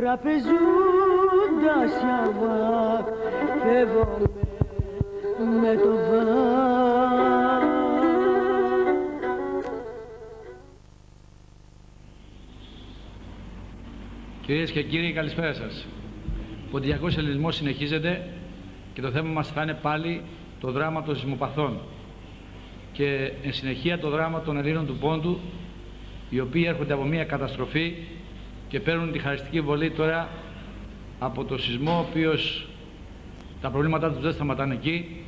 τραπεζούντας Ιαβάκ, φεύγω με το βάκ. Κυρίες και κύριοι, καλησπέρα σας. Ο ποντιακός ελληνισμός συνεχίζεται και το θέμα μας θα είναι πάλι το δράμα των σεισμοπαθών και εν συνεχεία το δράμα των Ελλήνων του Πόντου, οι οποίοι έρχονται από μια καταστροφή και παίρνουν τη χαριστική βολή τώρα από το σεισμό, ο οποίος τα προβλήματά τους δεν σταματάνε εκεί.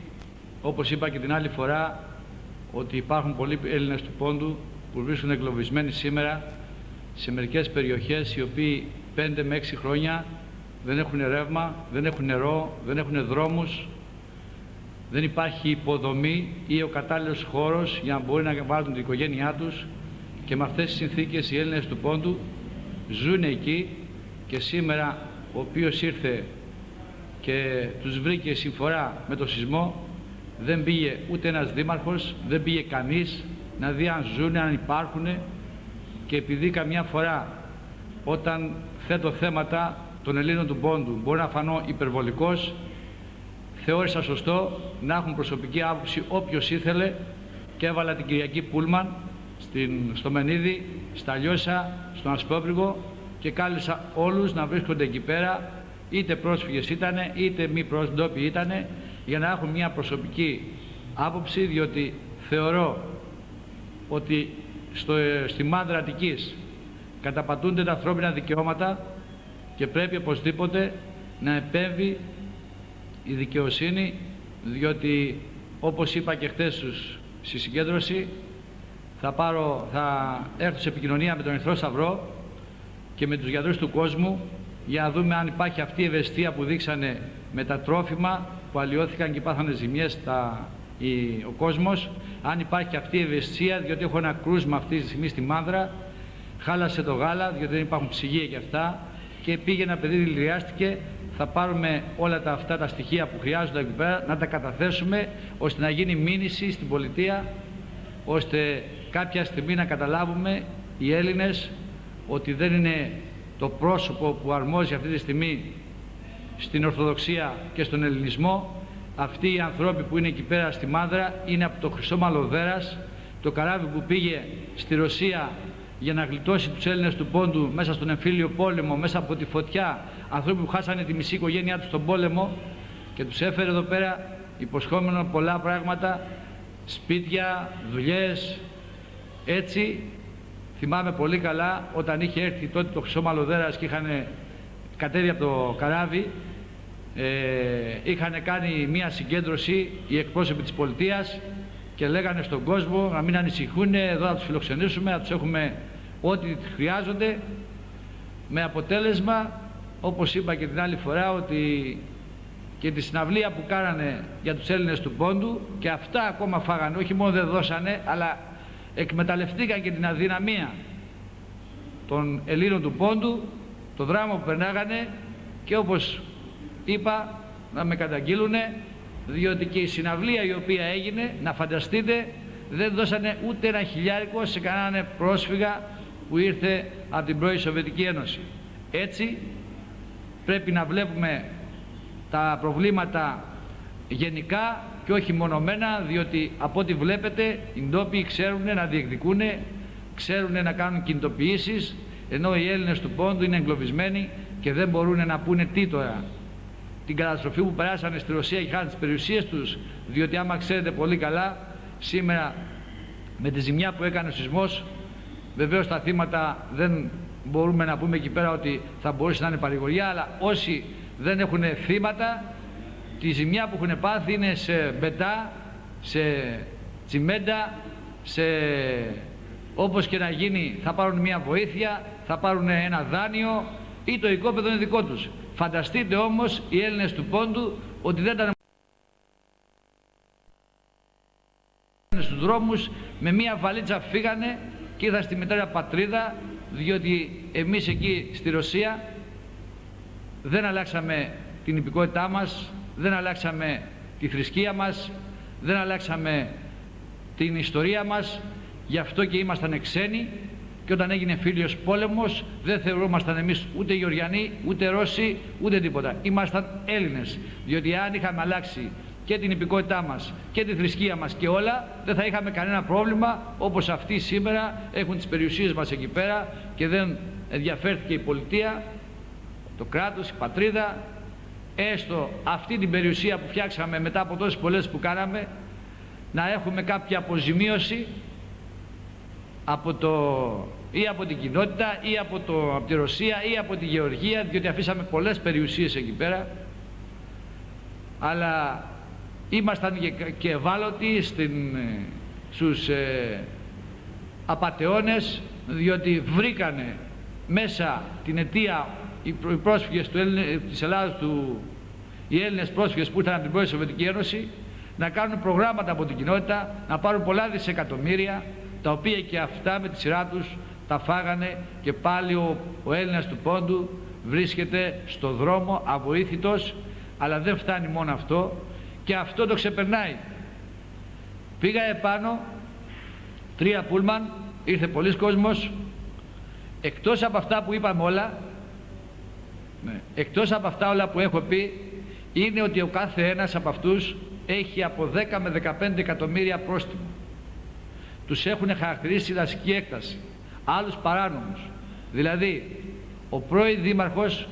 Όπως είπα και την άλλη φορά, ότι υπάρχουν πολλοί Έλληνες του Πόντου που βρίσκονται εγκλωβισμένοι σήμερα σε μερικές περιοχές, οι οποίοι 5 με 6 χρόνια δεν έχουν ρεύμα, δεν έχουν νερό, δεν έχουν δρόμους, δεν υπάρχει υποδομή ή ο κατάλληλος χώρος για να μπορεί να βάλουν την οικογένειά τους, και με αυτές τις συνθήκες οι Έλληνες του Πόντου ζουν εκεί. Και σήμερα ο οποίος ήρθε και τους βρήκε συμφορά με το σεισμό, δεν πήγε ούτε ένας δήμαρχος, δεν πήγε κανείς να δει αν ζουν, αν υπάρχουν. Και επειδή καμιά φορά όταν θέτω θέματα των Ελλήνων του Πόντου μπορεί να φανώ υπερβολικός, θεώρησα σωστό να έχουν προσωπική άποψη όποιος ήθελε, και έβαλα την Κυριακή Πούλμαν στο Μενίδη, στα Λιώσα, στον Ασπρόπυργο, και κάλεσα όλους να βρίσκονται εκεί πέρα, είτε πρόσφυγες ήτανε είτε μη ντόπιοι ήτανε, για να έχουν μια προσωπική άποψη, διότι θεωρώ ότι στη Μάνδρα Αττικής καταπατούνται τα ανθρώπινα δικαιώματα και πρέπει οπωσδήποτε να επέμβει η δικαιοσύνη, διότι όπως είπα και χτες στη συγκέντρωση, θα έρθω σε επικοινωνία με τον Ερυθρό Σταυρό και με τους γιατρούς του κόσμου για να δούμε αν υπάρχει αυτή η ευαισθησία που δείξανε με τα τρόφιμα που αλλοιώθηκαν και πάθανε ζημιές ο κόσμος, αν υπάρχει αυτή η ευαισθησία, διότι έχω ένα κρούσμα αυτή τη στιγμή στη Μάνδρα, χάλασε το γάλα διότι δεν υπάρχουν ψυγεία και αυτά, και πήγε ένα παιδί, δηλητηριάστηκε. Θα πάρουμε όλα αυτά τα στοιχεία που χρειάζονται εκεί πέρα, να τα καταθέσουμε, ώστε να γίνει μήνυση στην πολιτεία, ώστε κάποια στιγμή να καταλάβουμε οι Έλληνες ότι δεν είναι το πρόσωπο που αρμόζει αυτή τη στιγμή στην Ορθοδοξία και στον Ελληνισμό. Αυτοί οι άνθρωποι που είναι εκεί πέρα στη Μάνδρα είναι από το Χρυσό Μαλλοδέρας, το καράβι που πήγε στη Ρωσία για να γλιτώσει τους Έλληνες του Πόντου μέσα στον εμφύλιο πόλεμο, μέσα από τη φωτιά, άνθρωποι που χάσανε τη μισή οικογένειά τους στον πόλεμο, και τους έφερε εδώ πέρα υποσχόμενο πολλά πράγματα, σπίτια, δουλειές. Έτσι θυμάμαι πολύ καλά όταν είχε έρθει τότε το Χρυσό Μαλλοδέρας και είχαν κατέβει από το καράβι, είχαν κάνει μία συγκέντρωση οι εκπρόσωποι της πολιτείας και λέγανε στον κόσμο να μην ανησυχούν, εδώ θα τους φιλοξενήσουμε, θα τους έχουμε ό,τι χρειάζονται, με αποτέλεσμα, όπως είπα και την άλλη φορά, ότι και τη συναυλία που κάνανε για τους Έλληνες του Πόντου, και αυτά ακόμα φάγανε, όχι μόνο δεν δώσανε, αλλά εκμεταλλευτήκαν και την αδυναμία των Ελλήνων του Πόντου, το δράμα που περνάγανε, και όπως είπα να με καταγγείλουνε, διότι και η συναυλία η οποία έγινε, να φανταστείτε, δεν δώσανε ούτε ένα χιλιάρικο σε κανέναν πρόσφυγα που ήρθε από την πρώην Σοβιετική Ένωση. Έτσι πρέπει να βλέπουμε τα προβλήματα γενικά και όχι μονομένα, διότι από ό,τι βλέπετε οι ντόπιοι ξέρουν να διεκδικούν, ξέρουν να κάνουν κινητοποιήσεις, ενώ οι Έλληνες του Πόντου είναι εγκλωβισμένοι και δεν μπορούν να πούνε τι τώρα. Την καταστροφή που περάσανε στη Ρωσία και χάνουν τις περιουσίες τους, διότι άμα ξέρετε πολύ καλά, σήμερα με τη ζημιά που έκανε ο σεισμός, βεβαίως τα θύματα δεν μπορούμε να πούμε εκεί πέρα ότι θα μπορούσε να είναι παρηγοριά, αλλά όσοι δεν έχουν θύματα, τη ζημιά που έχουν πάθει είναι σε μπετά, σε τσιμέντα, όπως και να γίνει θα πάρουν μια βοήθεια, θα πάρουν ένα δάνειο ή το οικόπεδο είναι δικό τους. Φανταστείτε όμως οι Έλληνες του Πόντου ότι δεν ήταν στους δρόμους, με μια βαλίτσα φύγανε και ήρθαν στη μητέρα πατρίδα, διότι εμείς εκεί στη Ρωσία δεν αλλάξαμε την υπηκότητά μας, δεν αλλάξαμε τη θρησκεία μας, δεν αλλάξαμε την ιστορία μας, γι' αυτό και ήμασταν ξένοι και όταν έγινε φίλιος πόλεμος δεν θεωρούμασταν εμείς ούτε Γεωργιανοί, ούτε Ρώσοι, ούτε τίποτα. Ήμασταν Έλληνες, διότι αν είχαμε αλλάξει και την υπηκότητά μας και τη θρησκεία μας και όλα, δεν θα είχαμε κανένα πρόβλημα όπως αυτοί σήμερα έχουν τις περιουσίες μας εκεί πέρα και δεν ενδιαφέρθηκε η πολιτεία, το κράτος, η πατρίδα, έστω αυτή την περιουσία που φτιάξαμε μετά από τόσες πολλές που κάναμε, να έχουμε κάποια αποζημίωση ή από την κοινότητα ή από τη Ρωσία ή από τη Γεωργία, διότι αφήσαμε πολλές περιουσίες εκεί πέρα, αλλά ήμασταν και ευάλωτοι στους απατεώνες, διότι βρήκανε μέσα την αιτία οι πρόσφυγες της Ελλάδας, οι Έλληνες πρόσφυγες που ήταν από την πρώην Σοβιετική Ένωση, να κάνουν προγράμματα από την κοινότητα, να πάρουν πολλά δισεκατομμύρια, τα οποία και αυτά με τη σειρά τους τα φάγανε, και πάλι ο Έλληνας του Πόντου βρίσκεται στο δρόμο αβοήθητος. Αλλά δεν φτάνει μόνο αυτό, και αυτό το ξεπερνάει. Πήγα επάνω, 3 πούλμαν, ήρθε πολλής κόσμος, εκτός από αυτά που είπαμε όλα, εκτός από αυτά όλα που έχω πει, είναι ότι ο κάθε ένας από αυτούς έχει από 10 με 15 εκατομμύρια πρόστιμο. Τους έχουν χαρακτηρίσει δασική έκταση, άλλους παράνομους. Δηλαδή, ο πρώην δήμαρχος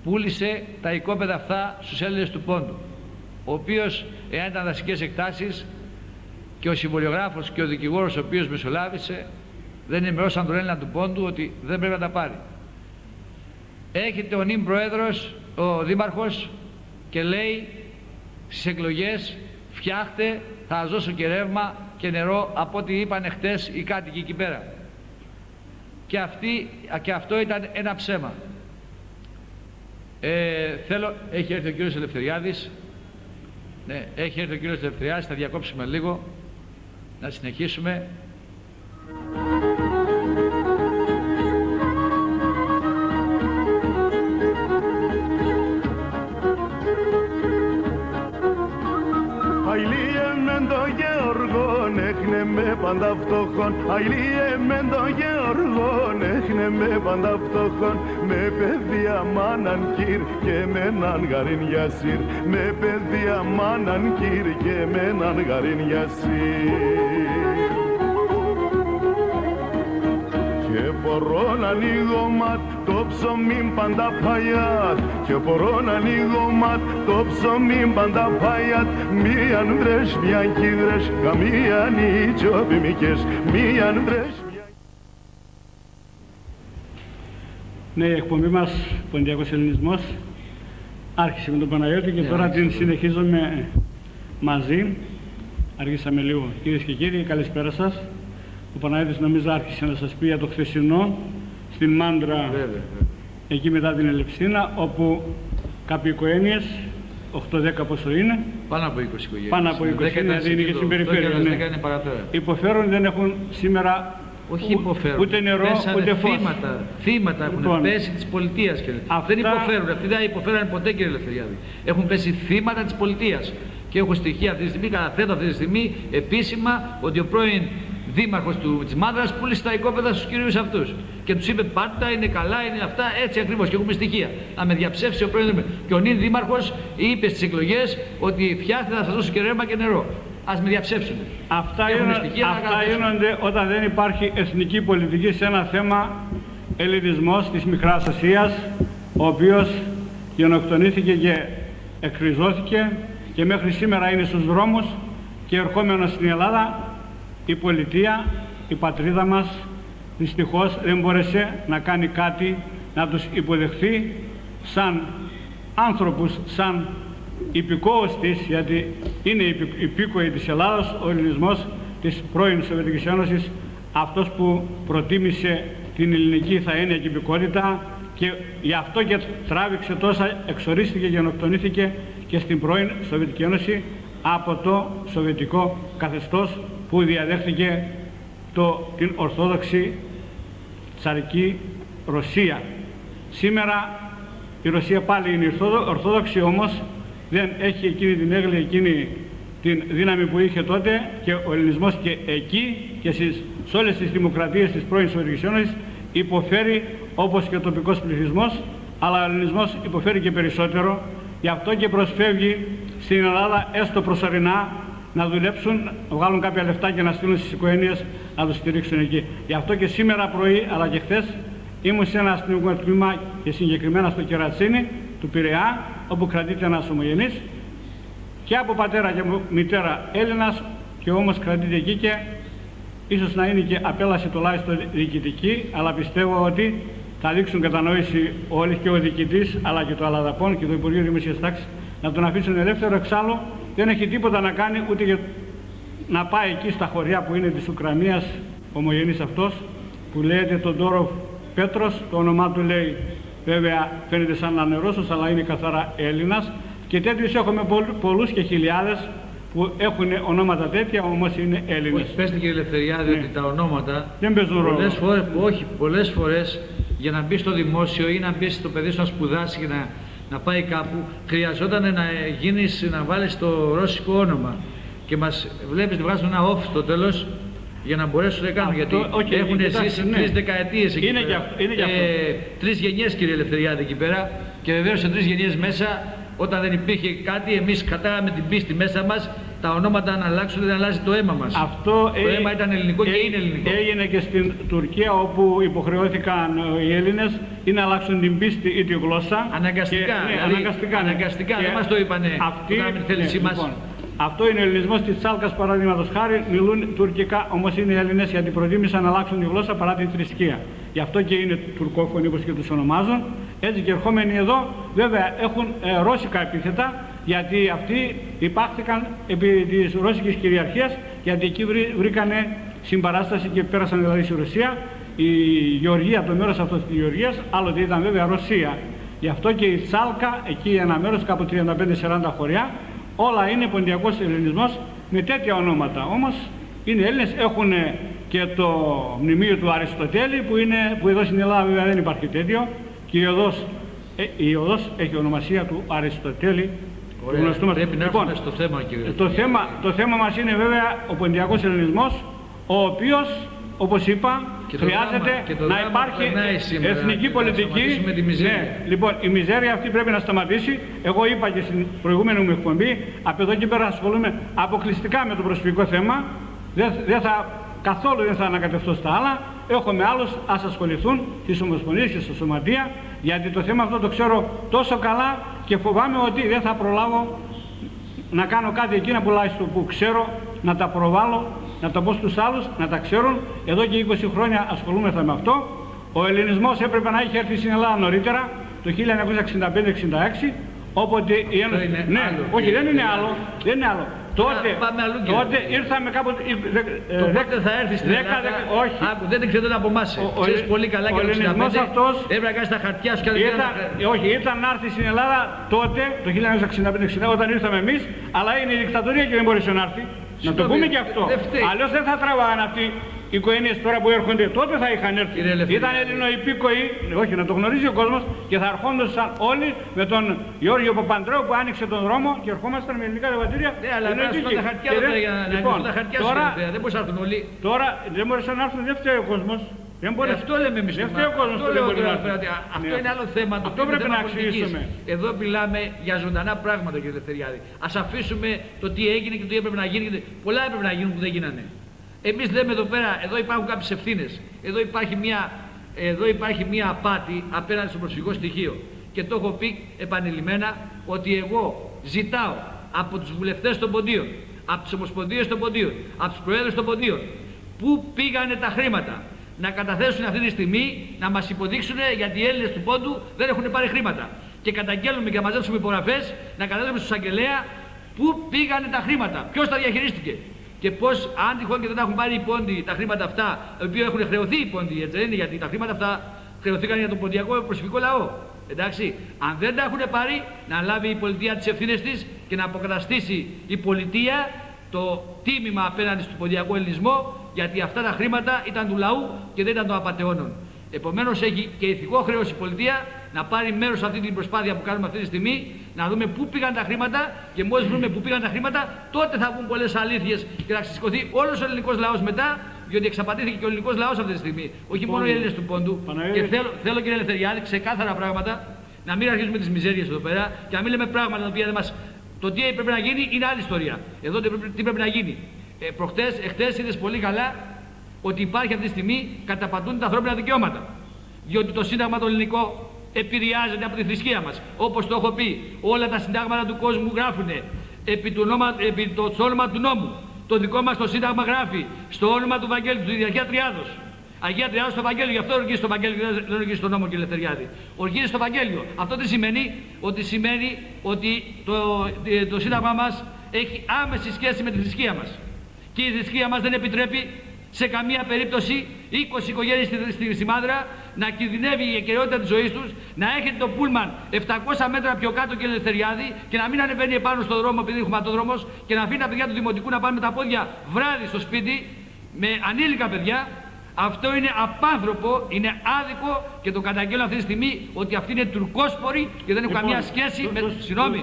πούλησε τα οικόπεδα αυτά στους Έλληνες του Πόντου, ο οποίος, εάν ήταν δασικές εκτάσεις, και ο συμβολιογράφος και ο δικηγόρος ο οποίος μεσολάβησε δεν ενημερώσαν τον Έλληνα του Πόντου ότι δεν πρέπει να τα πάρει. Έρχεται ο νυν πρόεδρος, ο δήμαρχος, και λέει στις εκλογές, φτιάχτε, θα σας δώσω και ρεύμα και νερό, από ό,τι είπαν χτες οι κάτοικοι εκεί πέρα. Και αυτό ήταν ένα ψέμα. Έχει έρθει ο κύριος Ελευθεριάδης. Ναι, έχει έρθει ο κύριος Ελευθεριάδης, θα διακόψουμε λίγο, να συνεχίσουμε. Αηλίε μεν το Γεωργόν, έχνε με πάντα φτωχόν. Αηλίε μεν το Γεωργόν, έχνε με πάντα φτωχόν. Με παιδεία μάναν κύρ και με έναν γαρίν για σύρ. Με παιδεία μάναν κύρ και με έναν γαρίν για σύρ. Και μπορώ να ανοίγω ματ το ψωμί πάντα φαγιάτ. Και μπορώ να ανοίγω ματ το ψωμί πάντα φαγιάτ. Μίαν βρες, μίαν κίδρες, καμίαν οι τσοπιμικές. Μίαν βρες, μίαν... Ναι, η εκπομπή μας, Ποντιακός Ελληνισμός, άρχισε με τον Παναγιώτη και τώρα την συνεχίζουμε μαζί. Αργήσαμε λίγο. Κυρίες και κύριοι, καλησπέρα σας. Ο Παναγιώτης νομίζω άρχισε να σας πει για το χθεσινό στην Μάντρα, εκεί μετά την Ελευσίνα, όπου κάποιοι οικογένειες, 8-10 πόσο είναι, πάνω από 20 οικογένειες. Πάνω από 20 είναι, είναι και στην περιφέρεια. Υποφέρουν, δεν έχουν σήμερα ούτε νερό, ούτε φως. Θύματα έχουν πέσει της πολιτείας. Δεν υποφέρουν, αυτοί δεν υποφέρουν ποτέ, κύριε Ελευθεριάδη. Έχουν πέσει θύματα της πολιτείας. Και έχω στοιχεία αυτή τη στιγμή, καταθέτω αυτή τη στιγμή επίσημα, ότι ο πρώην δήμαρχος της Μάνδρας πούλησε τα οικόπεδα στους κυρίους αυτούς. Και τους είπε πάρτα, είναι καλά, είναι αυτά, έτσι ακριβώς. Και έχουμε στοιχεία. Να με διαψεύσει ο πρώην δήμαρχος. Και ο νυν δήμαρχος είπε στις εκλογές ότι φτιάχτε, θα σας δώσω και ρεύμα και νερό. Ας με διαψεύσουν. Αυτά γίνονται όταν δεν υπάρχει εθνική πολιτική σε ένα θέμα ελληνισμός της Μικράς Ασίας, ο οποίος γενοκτονήθηκε και εκριζώθηκε και μέχρι σήμερα είναι στους δρόμους, και ερχόμενος στην Ελλάδα η πολιτεία, η πατρίδα μας, δυστυχώς δεν μπόρεσε να κάνει κάτι να τους υποδεχθεί σαν άνθρωπους, σαν υπηκόους της, γιατί είναι υπήκοοι της Ελλάδας, ο ελληνισμός της πρώην Σοβιετικής Ένωσης, αυτός που προτίμησε την ελληνική θαένεια και υπηκότητα, και γι' αυτό και τράβηξε τόσα, εξορίστηκε και γενοκτονήθηκε και στην πρώην Σοβιετική Ένωση από το σοβιετικό καθεστώς που διαδέχθηκε την Ορθόδοξη Τσαρική Ρωσία. Σήμερα η Ρωσία πάλι είναι Ορθόδοξη, όμως δεν έχει εκείνη την έγκλη, εκείνη την δύναμη που είχε τότε, και ο ελληνισμός και εκεί και στις σε όλες τις δημοκρατίες της πρώην Σοβιετικής Ένωσης υποφέρει όπως και ο τοπικός πληθυσμός, αλλά ο ελληνισμός υποφέρει και περισσότερο. Γι' αυτό και προσφεύγει στην Ελλάδα έστω προσωρινά να δουλέψουν, να βγάλουν κάποια λεφτά και να στείλουν στις οικογένειες να τους στηρίξουν εκεί. Γι' αυτό και σήμερα πρωί αλλά και χθες ήμουν σε ένα αστυνομικό τμήμα και συγκεκριμένα στο Κερατσίνι του Πειραιά, όπου κρατείται ένας ομογενής και από πατέρα και μητέρα Έλληνας, και όμως κρατείται εκεί και ίσως να είναι και απέλαση τουλάχιστον διοικητική, αλλά πιστεύω ότι θα δείξουν κατανόηση όλοι, και ο διοικητής αλλά και το Αλλαδαπών και το Υπουργείο Δημοσίας Τάξης, να τον αφήσουν ελεύθερο. Εξάλλου δεν έχει τίποτα να κάνει ούτε για να πάει εκεί στα χωριά που είναι της Ουκρανίας, ομογενής αυτός που λέγεται τον Τόροφ Πέτρος, το όνομά του λέει βέβαια φαίνεται σαν να είναι Ρώσος, αλλά είναι καθαρά Έλληνας, και τέτοιους έχουμε πολλούς και χιλιάδες που έχουν ονόματα τέτοια, όμως είναι Έλληνες. Όχι, πέστε κύριε Ελευθεριάδη, ότι τα ονόματα δεν παίζουν ρόλο. Πολλές φορές για να μπει στο δημόσιο ή να μπει στο παιδί σου να σπουδάσει και να πάει κάπου, χρειαζόταν να βάλεις το ρώσικο όνομα. Και μας βλέπεις να βγάζουν ένα off στο τέλος για να μπορέσουν να κάνουν. Γιατί έχουν ζήσει 3 δεκαετίες εκεί πέρα. 3 γενιές κύριε Ελευθεριάδη εκεί πέρα. Και βεβαίως σε 3 γενιές μέσα, όταν δεν υπήρχε κάτι, εμείς κατάγαμε την πίστη μέσα μας, τα ονόματα να αλλάξουν, δεν αλλάζει το αίμα μας. Το αίμα ήταν ελληνικό και είναι ελληνικό. Έγινε και στην Τουρκία, όπου υποχρεώθηκαν οι Έλληνες ή να αλλάξουν την πίστη ή τη γλώσσα. Αναγκαστικά. Αναγκαστικά. Δεν μας το είπανε που κάναμε τη θέλησή μας. Λοιπόν, αυτό είναι ο ελληνισμός της Τσάλκας, παραδείγματος χάρη, μιλούν τουρκικά, όμως είναι Έλληνες γιατί προτίμησαν να αλλάξουν τη γλώσσα παρά τη θρησκεία. Γι' αυτό και είναι τουρκόφωνοι, όπως και τους ονομάζουν. Έτσι και ερχόμενοι εδώ, βέβαια έχουν ρώσικα επίθετα, γιατί αυτοί υπάχθηκαν επί της ρώσικης κυριαρχίας, γιατί εκεί βρήκανε συμπαράσταση και πέρασαν δηλαδή στη Ρωσία. Η Γεωργία, το μέρος αυτό της Γεωργίας, άλλοτε ήταν βέβαια Ρωσία. Γι' αυτό και η Τσάλκα, εκεί ένα μέρος, κάπου 35-40 χωριά, όλα είναι ποντιακός ελληνισμός με τέτοια ονόματα. Όμως είναι Έλληνες, έχουν και το μνημείο του Αριστοτέλη που εδώ στην Ελλάδα βέβαια δεν υπάρχει τέτοιο, και η οδός έχει ονομασία του Αριστοτέλη. Πρέπει να έρθουμε στο θέμα, κύριε. Το θέμα μας είναι βέβαια ο ποντιακός ελληνισμός, ο οποίος, όπως είπα, χρειάζεται να υπάρχει εθνική πολιτική. Λοιπόν, η μιζέρια αυτή πρέπει να σταματήσει. Εγώ είπα και στην προηγούμενη μου εκπομπή, από εδώ και πέρα ασχολούμαι αποκλειστικά με το προσφυγικό θέμα. Καθόλου δεν θα ανακατευτώ στα άλλα. Έχω με άλλους, ας ασχοληθούν στις ομοσπονδίες και στα σωματεία, γιατί το θέμα αυτό το ξέρω τόσο καλά και φοβάμαι ότι δεν θα προλάβω να κάνω κάτι εκείνα που ξέρω, να τα προβάλλω, να τα πω στους άλλους, να τα ξέρουν. Εδώ και 20 χρόνια ασχολούμεθα με αυτό. Ο ελληνισμός έπρεπε να είχε έρθει στην Ελλάδα νωρίτερα, το 1965-66, όποτε η Ένωση... Ναι, όχι, δεν είναι άλλο. Τότε ήρθαμε κάπου... Τότε θα έρθει στην Ελλάδα. Όχι. Δεν την ξέρετε από εμάς. Ξέρεις πολύ καλά και το 1965. Έπρεπε να κάνεις τα χαρτιά σου και όχι, ήταν να έρθει στην Ελλάδα τότε, το 1965-66, όταν ήρθαμε εμείς, αλλά είναι η δικτατορία και δεν μπορούσε να έρθει. Να το πούμε και αυτό. Αλλιώς δεν θα τραβάγαν αυτοί οι οικογένειες τώρα που έρχονται. Τότε θα είχαν έρθει. Ήταν ελληνοϊπίκοοι, όχι, να το γνωρίζει ο κόσμος, και θα ερχόντουσαν όλοι με τον Γιώργο Παπαντρέου που άνοιξε τον δρόμο και ερχόμασταν με ελληνικά διαβατήρια. Ναι, αλλά να έρθουν τα χαρτιά για να έρθουν τα χαρτιά σου. Δεν μπορούσαν να έρθουν όλοι. Τώρα δεν μπορούσαν να έρθουν, δεν φταίει ο κόσμος. Αυτό λέμε εμείς. Αυτό είναι άλλο θέμα. Αυτό πρέπει να αξιοποιήσουμε. Εδώ μιλάμε για ζωντανά πράγματα, κύριε Ελευθεριάδη. Ας αφήσουμε το τι έγινε και το τι έπρεπε να γίνει. Πολλά έπρεπε να γίνουν που δεν γίνανε. Εμείς λέμε εδώ πέρα, εδώ υπάρχουν κάποιες ευθύνες. Εδώ υπάρχει μια απάτη απέναντι στο προσφυγικό στοιχείο. Και το έχω πει επανειλημμένα ότι εγώ ζητάω από τους βουλευτές των ποντίων, από τις ομοσπονδίες των ποντίων, από τους προέδρους των ποντίων, πού πήγανε τα χρήματα, να καταθέσουν αυτή τη στιγμή, να μας υποδείξουν, γιατί οι Έλληνες του πόντου δεν έχουν πάρει χρήματα. Και καταγγέλνουμε και μαζέψουμε υπογραφές, να καταθέσουμε στους αγγελέα πού πήγανε τα χρήματα, ποιος τα διαχειρίστηκε. Και πώς, αν τυχόν και δεν έχουν πάρει οι πόντοι τα χρήματα αυτά, οι οποίοι έχουν χρεωθεί οι πόντοι, έτσι δεν είναι, γιατί τα χρήματα αυτά χρεωθήκαν για τον ποντιακό προσφυγικό λαό. Εντάξει, αν δεν τα έχουν πάρει, να λάβει η πολιτεία τις ευθύνες της και να αποκαταστήσει η πολιτεία το τίμημα απέναντι στον ποντιακό ελληνισμό, γιατί αυτά τα χρήματα ήταν του λαού και δεν ήταν των απατεώνων. Επομένως, έχει και ηθικό χρέος η πολιτεία να πάρει μέρος σε αυτή την προσπάθεια που κάνουμε αυτή τη στιγμή, να δούμε πού πήγαν τα χρήματα, και μόλις βρούμε πού πήγαν τα χρήματα, τότε θα βγουν πολλές αλήθειες και θα ξεσηκωθεί όλος ο ελληνικός λαός μετά, διότι εξαπατήθηκε και ο ελληνικός λαός αυτή τη στιγμή. Όχι μόνο οι Έλληνες του Πόντου. Και θέλω κύριε Ελευθεριάδη, ξεκάθαρα πράγματα, να μην αρχίσουμε τις μιζέριες εδώ πέρα και να μην λέμε πράγματα τα οποία δεν μας. Το τι πρέπει να γίνει είναι άλλη ιστορία. Εδώ τι πρέπει να γίνει. Εχθές είδες πολύ καλά ότι υπάρχει αυτή τη στιγμή καταπατούν τα ανθρώπινα δικαιώματα. Διότι το Σύνταγμα το ελληνικό επηρεάζεται από τη θρησκεία μας. Όπως το έχω πει, όλα τα συντάγματα του κόσμου γράφουν στο όνομα του νόμου. Το δικό μας το Σύνταγμα γράφει στο όνομα του Βαγγέλη, του Αγία Τριάδος. Αγία Τριάδος στο Βαγγέλιο, γι' αυτό οργίζει στο Βαγγέλιο, δεν οργίζει στον νόμο, κύριε Ελευθεριάδη. Οργίζει στο Βαγγέλιο. Αυτό τι σημαίνει? Ότι το Σύνταγμα μας έχει άμεση σχέση με τη θρησκεία μας. Και η θρησκεία μας δεν επιτρέπει σε καμία περίπτωση 20 οικογένειες στη Μάνδρα να κινδυνεύει η ακεραιότητα της ζωής τους, να έχετε το πούλμαν 700 μέτρα πιο κάτω, κύριε Ελευθεριάδη, και να μην ανεβαίνει επάνω στον δρόμο επειδή είναι χωματόδρομος και να αφήνει τα παιδιά του δημοτικού να πάνε με τα πόδια βράδυ στο σπίτι με ανήλικα παιδιά. Αυτό είναι απάνθρωπο, είναι άδικο και το καταγγέλνω αυτή τη στιγμή ότι αυτοί είναι τουρκόσποροι και δεν έχουν καμία σχέση με τους. Συγγνώμη,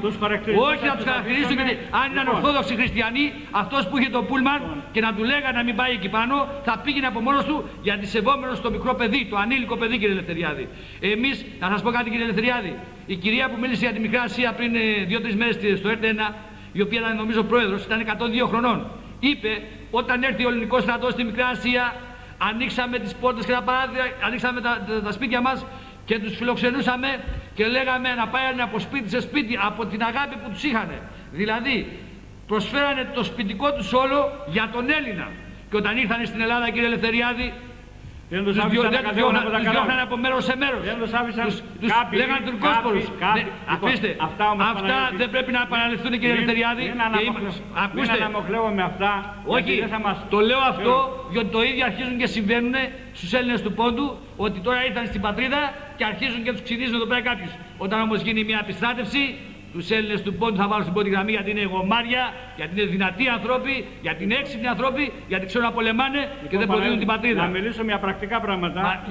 όχι να τους χαρακτηρίσουν, γιατί αν ήταν ορθόδοξοι χριστιανοί, αυτός που είχε το πούλμαν και να του λέγανε να μην πάει εκεί πάνω, θα πήγαινε από μόνος του γιατί σεβόμενος το μικρό παιδί, το ανήλικο παιδί, κύριε Ελευθεριάδη. Εμείς, να σας πω κάτι, κύριε Ελευθεριάδη, η κυρία που μίλησε για τη Μικρά Ασία πριν 2-3 μέρες στο ΕΡΤ1, η οποία ήταν νομίζω πρόεδρος, ήταν 102 χρονών, είπε όταν έρθει ο ελληνικός στρατός στη Μικρά Ασία. Ανοίξαμε τις πόρτες και τα παράθυρα, ανοίξαμε τα σπίτια μας και τους φιλοξενούσαμε και λέγαμε να πάνε από σπίτι σε σπίτι από την αγάπη που τους είχαν. Δηλαδή, προσφέρανε το σπιτικό τους όλο για τον Έλληνα. Και όταν ήρθαν στην Ελλάδα, κύριε Ελευθεριάδη, τους διώχνανε από μέρος σε μέρος. Τους λέγανε τουρκόσπορους. Αφήστε, αυτά δεν πρέπει να επαναληφθούν, κύριε Ελευθεριάδη. Μην αναμοχλεύομαι αυτά. Όχι, το λέω αυτό διότι το ίδιο αρχίζουν και συμβαίνουν στους Έλληνες του Πόντου, ότι τώρα ήρθαν στην πατρίδα και αρχίζουν και τους ξυνίζουν εδώ πέρα κάποιους. Όταν όμως γίνει μια επιστράτευση, τους Έλληνες του Πόντου θα βάλουν στην πρώτη γραμμή γιατί είναι γομάρια, γιατί είναι δυνατοί άνθρωποι, γιατί είναι έξυπνοι άνθρωποι, γιατί ξέρουν να πολεμάνε και δεν προδίδουν την πατρίδα. Να μιλήσω για πρακτικά πράγματα.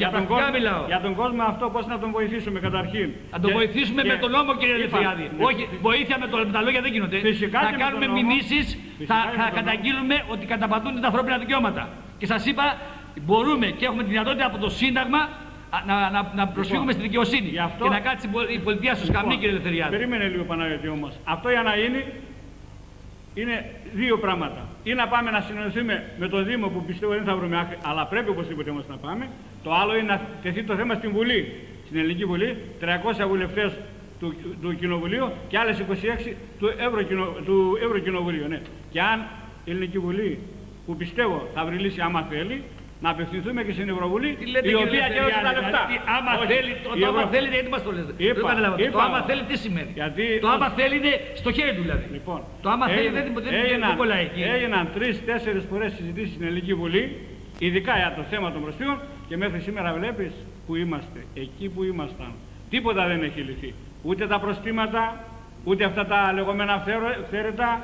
Για τον κόσμο αυτό πώς να τον βοηθήσουμε καταρχήν. Να τον βοηθήσουμε με τον νόμο, κύριε Ελευθεριάδη. Όχι, βοήθεια με τα λόγια δεν γίνονται. Θα κάνουμε μηνύσεις, θα καταγγείλουμε ότι καταπατούν τα ανθρώπινα δικαιώματα. Και σας είπα, μπορούμε και έχουμε τη δυνατότητα από το Σύνταγμα να προσφύγουμε στη δικαιοσύνη και να κάτσει η πολιτεία στο σκαμνί, κύριε Ελευθεριάδη. Περίμενε λίγο, Παναγιώτη, όμως. Αυτό για να γίνει είναι δύο πράγματα. Ή να πάμε να συνεννοηθούμε με το Δήμο που πιστεύω δεν θα βρούμε άκρη, αλλά πρέπει οπωσδήποτε όμως να πάμε. Το άλλο είναι να τεθεί το θέμα στην Βουλή, στην Ελληνική Βουλή, 300 βουλευτές του Κοινοβουλίου και άλλες 26 του Ευρωκοινοβουλίου. Ναι. Και αν η Ελληνική Βουλή, που πιστεύω θα βρει λύση άμα θέλει, να απευθυνθούμε και στην Ευρωβουλή, η οποία και όχι τα λεφτά. Άμα θέλει, το άμα θέλει, γιατί μας το λέτε. Δεν καταλαβαίνω. Το άμα θέλει τι σημαίνει. Το άμα θέλει είναι στο χέρι του δηλαδή. Λοιπόν, το άμα θέλει δεν κολλάει εκεί. Έγιναν 3-4 φορές συζητήσεις στην Ελληνική Βουλή, ειδικά για το θέμα των προσφύγων, και μέχρι σήμερα βλέπεις που είμαστε, εκεί που ήμασταν. Τίποτα δεν έχει λυθεί. Ούτε τα προστήματα, ούτε αυτά τα λεγόμενα αυθαίρετα.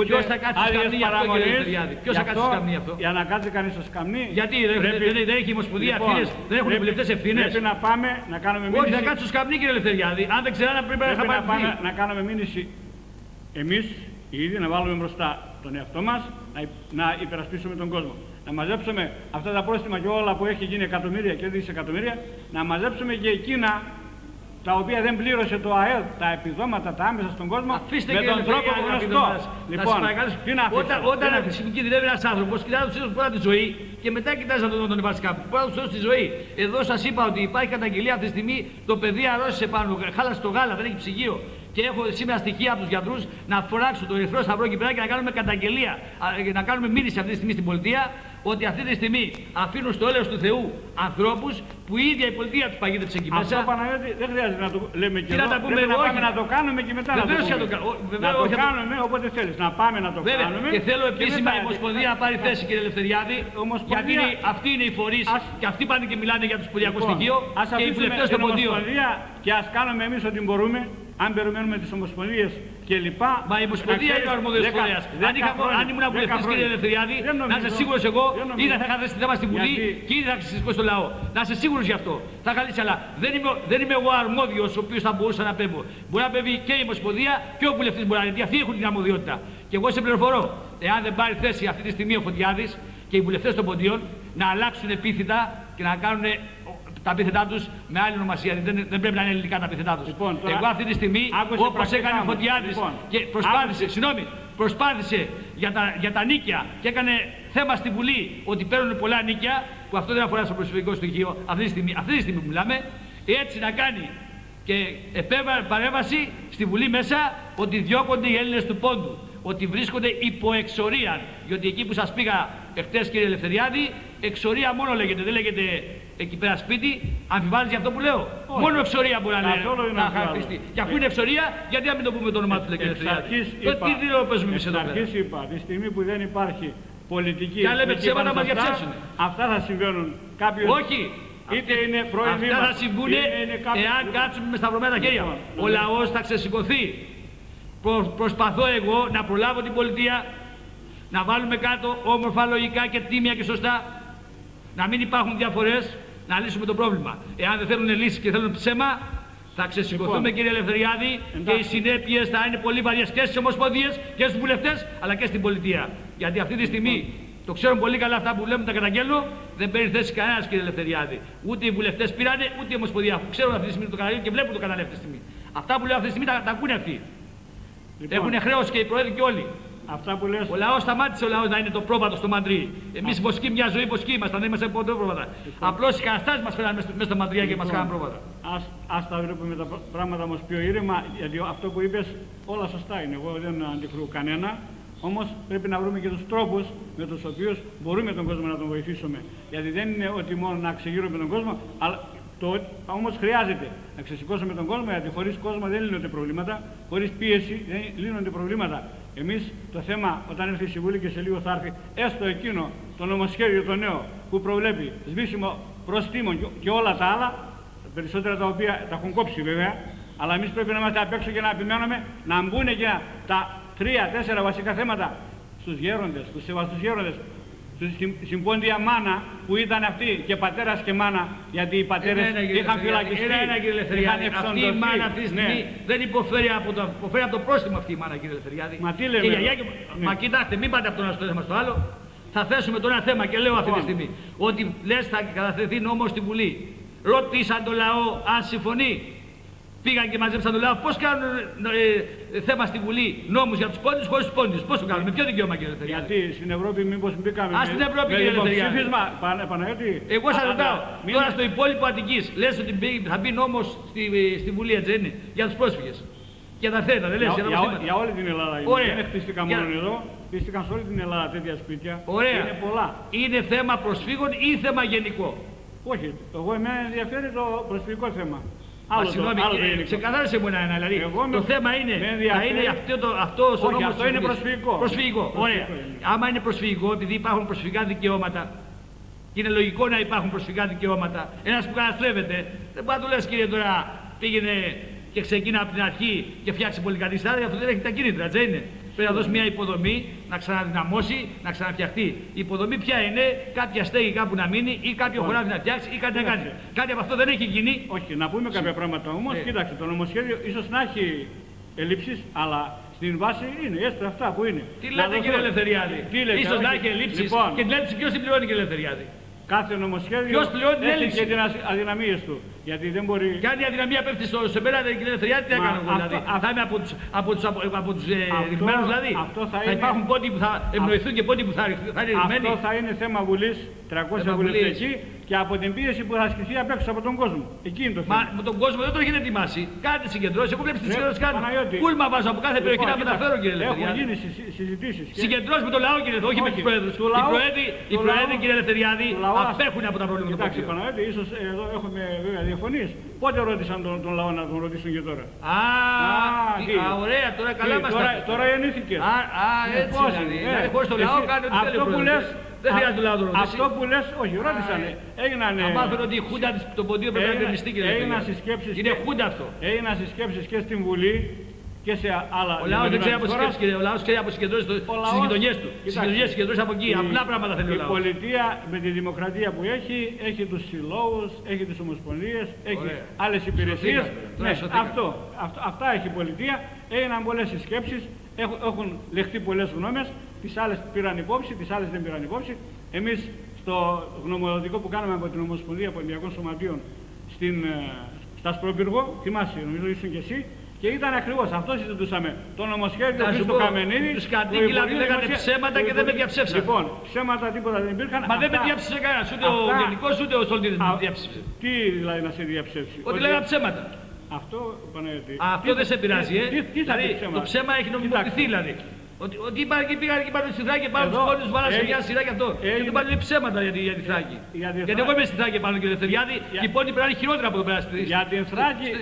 Ποιος θα κάτσει στο σκαμνί αυτό, κύριε Ελευθεριάδη? Ποιος θα κάτσει στο σκαμνί αυτό? Για να κάτσει κανείς στο σκαμνί. Γιατί δεν έχει η Ομοσπονδία ευθύνες, δεν έχουν οι βουλευτές ευθύνες. Πρέπει να πάμε να κάνουμε μήνυση. Όχι, θα κάτσει στο σκαμνί, κύριε Ελευθεριάδη. Αν δεν ξέρανε πρέπει να πάμε να κάνουμε μήνυση εμείς ήδη, να βάλουμε μπροστά τον εαυτό μας, να υπερασπίσουμε τον κόσμο. Να μαζέψουμε αυτά τα πρόστιμα και όλα που έχει γίνει εκατομμύρια και δισεκατομμύρια, να μαζέψουμε και εκείνα τα οποία δεν πλήρωσε το ΑΕΔ, τα επιδόματα, τα άμεσα στον κόσμο, με τον τρόπο γνωστό. Λοιπόν, όταν κινδυνεύει ένας άνθρωπος, κοιτάζει τους πρώτα τη ζωή και μετά κοιτάζει να τον βάλει κάπου. Πρώτα τους τη ζωή. Εδώ σας είπα ότι υπάρχει καταγγελία αυτή τη στιγμή, το παιδί αρρώστησε πάνω, χάλασε το γάλα, δεν έχει ψυγείο. Και έχω σήμερα στοιχεία από τους γιατρούς να φωνάξουν το Ερυθρό Σταυρό εκεί πέρα και να κάνουμε καταγγελία, να κάνουμε μήνυση αυτή τη στιγμή στην πολιτεία ότι αυτή τη στιγμή αφήνουν στο έλεος του Θεού ανθρώπους που η ίδια η πολιτεία τους παγίδευσε εκεί μέσα. Αυτό, Παναγιώτη, δεν χρειάζεται να το λέμε και εδώ. Πρέπει να πάμε να το κάνουμε και μετά να το πούμε. Να το κάνουμε όποτε θέλεις. Να πάμε να το κάνουμε. Και θέλω επίσημα η Ομοσπονδία να πάρει θέση, κύριε Ελευθεριάδη, γιατί αυτοί είναι οι φορείς και αυτοί πάνε και μιλάνε για το σπουδιακό στοιχείο και οι βουλευτές των ποντίων. Και ας κάνουμε εμείς ό,τι μπορούμε. Αν περιμένουμε τις ομοσπονδίες και λοιπά. Μα η Ομοσπονδία είναι ο αρμόδιος φορέας. Αν ήμουν βουλευτής, κύριε Ελευθεριάδη, να είσαι σίγουρος εγώ, ήδη θα είχα θέσει θέμα στην Βουλή και ήδη θα ξεσηκώ στο λαό. Να είσαι σίγουρος γι' αυτό. Θα είχα λύσει, αλλά δεν είμαι εγώ αρμόδιος ο οποίος θα μπορούσα να πέμβω. Μπορεί να πέμβει και η Ομοσπονδία και ο βουλευτής μπορεί να είναι, γιατί αυτοί έχουν την αρμοδιότητα. Και εγώ σε πληροφορώ, εάν δεν πάρει θέση αυτή τη στιγμή ο Φωτιάδης και οι βουλευτές των Ποντίων να αλλάξουν επίθετα και να κάνουν τα επίθετά τους με άλλη ονομασία. Δεν πρέπει να είναι ελληνικά τα επίθετά τους. Λοιπόν, εγώ αυτή τη στιγμή, όπως έκανε ο Φωτιάδης και προσπάθησε για τα νίκια και έκανε θέμα στη Βουλή ότι παίρνουν πολλά νίκια, που αυτό δεν αφορά στο προσωπικό στοιχείο αυτή τη στιγμή που μιλάμε, έτσι να κάνει και επέβαλε παρέμβαση στη Βουλή μέσα ότι διώκονται οι Έλληνες του Πόντου, ότι βρίσκονται υπό εξορία. Γιατί εκεί που σας πήγα εχθές, κύριε Ελευθεριάδη, εξορία μόνο λέγεται, δεν λέγεται εκεί πέρα σπίτι. Αμφιβάλλεις για αυτό που λέω? Όχι. Μόνο εξορία μπορεί να χαρακτηριστεί. Και αφού είναι εξορία, γιατί να μην το πούμε το όνομά του, λέγεται Ελευθεριάδη? Τι δίνω παίζουμε εμείς εδώ? Εξ αρχής είπα, τη στιγμή που δεν υπάρχει πολιτική. Και αν λέμε ψέματα μας διαψεύσουν. Αυτά θα συμβαίνουν. Όχι. Είτε είναι πρώην Δήμαρχος. Αυτά θα συμβούν εάν κάτσουμε με σταυρωμένα χέρια. Ο λαός θα ξεσηκωθεί. Προσπαθώ εγώ να προλάβω την πολιτεία, να βάλουμε κάτω όμορφα, λογικά και τίμια και σωστά, να μην υπάρχουν διαφορές, να λύσουμε το πρόβλημα. Εάν δεν θέλουν λύσεις και θέλουν ψέμα, θα ξεσηκωθούμε, κύριε Ελευθεριάδη, και οι συνέπειες θα είναι πολύ βαριές και στις ομοσπονδίες και στους βουλευτές, αλλά και στην πολιτεία. Γιατί αυτή τη στιγμή, το ξέρουν πολύ καλά αυτά που λέμε, τα καταγγέλνω, δεν παίρνει θέση κανένας, κύριε Ελευθεριάδη. Ούτε οι βουλευτές πήρανε, ούτε η ομοσπονδία. Ξέρουν αυτή τη στιγμή το κανάλι και βλέπουν το κανάλι αυτή τη στιγμή. Αυτά που λέω αυτή τη στιγμή τα ακούνε αυτοί. Λοιπόν, έχουν χρέος και οι πρόεδροι και όλοι. Αυτά που λες... Ο λαός σταμάτησε να είναι το πρόβατο στο μαντρί. Εμείς βοσκοί, μια ζωή βοσκοί ήμασταν, δεν ήμασταν ποτέ πρόβατα. Απλώς οι καταστάσεις μας φέραν μέσα στο μαντριά και μας κάναν πρόβατα. Ας τα βλέπουμε τα πράγματα όμως πιο ήρεμα, γιατί αυτό που είπες όλα σωστά είναι. Εγώ δεν αντικρούω κανένα. Όμως πρέπει να βρούμε και τους τρόπους με τους οποίους μπορούμε τον κόσμο να τον βοηθήσουμε. Γιατί δεν είναι ότι μόνο να ξεγείρουμε τον κόσμο, αλλά όμως χρειάζεται να ξεσηκώσουμε τον κόσμο, γιατί χωρίς κόσμο δεν λύνονται προβλήματα, χωρίς πίεση δεν λύνονται προβλήματα. Εμείς το θέμα, όταν έρθει η Συμβουλή και σε λίγο θα έρθει, έστω εκείνο το νομοσχέδιο το νέο που προβλέπει σβήσιμο προστίμων και όλα τα άλλα, περισσότερα τα οποία τα έχουν κόψει βέβαια, αλλά εμείς πρέπει να είμαστε απ' έξω και να επιμένουμε να μπουν και τα 3-4 βασικά θέματα στους γέροντες, στους σεβαστούς γέροντες, στην πόντια μάνα που ήταν αυτοί και πατέρας και μάνα, γιατί οι πατέρες είχαν φυλακιστεί, είχαν αυτή η μάνα αυτή τη στιγμή δεν υποφέρει από το πρόστιμο αυτή η μάνα, κύριε Ελευθεριάδη. Μα τι λέμε? Μα κοιτάξτε, μην πάτε από το ένα στο θέμα στο άλλο. Θα θέσουμε το ένα θέμα και λέω αυτή τη στιγμή ότι λες θα καταθεθεί νόμος στη Βουλή. Ρώτησαν το λαό αν συμφωνεί. Πήγαν και μαζέψαν το λαό. Πώς κάνουν θέμα στη Βουλή νόμους για τους πόντιους χωρίς τους πόντιους? Πώς το κάνουν? Με ποιο δικαίωμα, κύριε Ελευθεριάδη? Γιατί στην Ευρώπη μήπως μπήκαμε στην Ευρώπη, κύριε Ελευθεριάδη. Παναγιώτη. Εγώ σας ρωτάω, τώρα στο υπόλοιπο Αττικής λες ότι θα μπει νόμος στη Βουλή, έτσι είναι, για τους πρόσφυγες. Και τα θέματα, δεν λες? Για όλη την Ελλάδα είναι. Δεν χτίστηκαν μόνο εδώ, χτίστηκαν σε όλη την Ελλάδα τέτοια σπίτια. Ωραία. Είναι πολλά. Είναι θέμα προσφύγων ή θέμα γενικό? Όχι, εγώ εμένα ενδιαφέρει το προσφυγικό θέμα. Συγγνώμη, ξεκαθάρισε μου ένα, δηλαδή το θέμα είναι, θα είναι αυτό ο νόμος. Αυτό είναι προσφυγικό. Προσφυγικό, ωραία. Άμα είναι προσφυγικό, επειδή υπάρχουν προσφυγικά δικαιώματα, και είναι λογικό να υπάρχουν προσφυγικά δικαιώματα, ένας που καταστρέφεται, δεν πάει να του λες, κύριε, τώρα πήγαινε και ξεκίνα από την αρχή και φτιάξει πολυκατοικίες, αυτό δεν έχει τα κίνητρα, έτσι είναι. Πρέπει να δώσει μια υποδομή, να ξαναδυναμώσει, να ξαναφτιαχτεί. Η υποδομή ποια είναι? Κάποια στέγη κάπου να μείνει ή κάποιο χωράφι να φτιάξει ή κάτι να κάνει. Κάτι από αυτό δεν έχει γίνει. Όχι, να πούμε κάποια πράγματα όμως. Κοίταξε, το νομοσχέδιο ίσως να έχει ελλείψεις, αλλά στην βάση είναι έστω αυτά που είναι. Τι λέτε, κύριε Ελευθεριάδη? Ίσως να έχει ελλείψεις και την έλλειψη ποιος την πληρώνει, κύριε Ελευθεριάδη? Κάθε νομοσχέδιο ποιος πληρώνει την έλλειψη και τις αδυναμίες του. Γιατί δεν μπορεί... Και αν η αδυναμία πέφτει σε μένα, κύριε Ελευθεριάδη, τι έκανα εγώ? Δηλαδή, θα είμαι από τους ρηγμένους, δηλαδή. Θα υπάρχουν πόντοι που θα ευνοηθούν και πόντοι που θα είναι ρηγμένοι. Αυτό θα είναι θέμα Βουλής, 300 βουλευτές εκεί, και από την πίεση που θα ασκηθεί απ' έξω από τον κόσμο. Εκεί είναι το θέμα. Μα με τον κόσμο δεν το έχετε ετοιμάσει. Κάντε συγκεντρώσεις. Εγώ βλέπεις τις συγκεντρώσεις κάνετε. Πούλμα βάζω από κάθε περιοχή να μεταφέρω, κύριε Ελευθεριάδη. Έχουν γίνει συζητήσεις. Συγκεντρώσεις με το λαό, κύριε, όχι με τους πρόεδρους. Οι πρόεδροι, κύριε Ελευθεριάδη, απέχουν από τα προβλήματα. Εντάξει, Παναγιώτη, ίσως εδώ έχουμε βέβαια διαφωνίες. Πότε ρώτησαν τον λαό να τον ρωτήσουν και τώρα? Ωραία, τώρα καλά μας τα τώρα γεννήθηκε. Έτσι δηλαδή. Χωρίς το λαό κάνει ό,τι θέλει ο πρόεδρος. Δεν χρειάζεται το λαό να το ρωτήσει. Αυτό που λες, όχι, ρώτησανε. Αν μάθουν ότι η χούντα των ποντίων πρέπει να κρεμιστεί, κύριε Ελευθεριάδη. Είναι χούντα αυτό. Έγιναν συσκέψεις και στην Βουλή και σε άλλα. Ο λαός δεν ξέρει από συγκεντρώσεις, κύριε. Ο λαός ξέρει από συγκεντρώσεις στις γειτονιές του. Στις γειτονιές συγκεντρώσεις από εκεί. Απλά πράγματα θέλει ο λαός. Η πολιτεία με τη δημοκρατία που έχει τους συλλόγους, έχει τις ομοσπονδίες, έχει άλλες υπηρεσίες. Αυτά έχει η πολιτεία. Έγιναν πολλές συσκέψεις, έχουν λεχθεί πολλές γνώμες τις άλλες πήραν υπόψη, τις άλλες δεν πήραν υπόψη. Εμείς στο γνωμοδοτικό που κάναμε από την Ομοσπονδία Ποντιακών Σωματείων στα Σπρόπυργο, θυμάσαι, νομίζω ήσουν και εσύ, και ήταν ακριβώς αυτό συζητούσαμε. Το νομοσχέδιο του Καμενίδη. Τους κατήγγυλα ότι λέγανε ψέματα και δεν με διαψεύσαν. Λοιπόν, ψέματα τίποτα δεν υπήρχαν. Μα δεν με διαψεύσε κανένας, ούτε ο Γενικός ούτε ο Σολτίδης με διαψεύσε. Τι δηλαδή να σε διαψεύσει? Ότι λέγανε ψέματα. Αυτό, Παναγιώτη. Αυτό δεν σε πειράζει, Δηλαδή, το ψέμα έχει νομιμοποιηθεί δηλαδή. Ότι πήγαν εκεί πάνω στη Θράκη, πάνω στους πόντους, βάλανε σε μια σειρά και αυτό. Και του πάνε ψέματα για τη Θράκη. Γιατί εγώ είμαι στη Θράκη πάνω και Ελευθεριάδη και οι πόντοι πρέπει να είναι χειρότερα από εδώ πέρα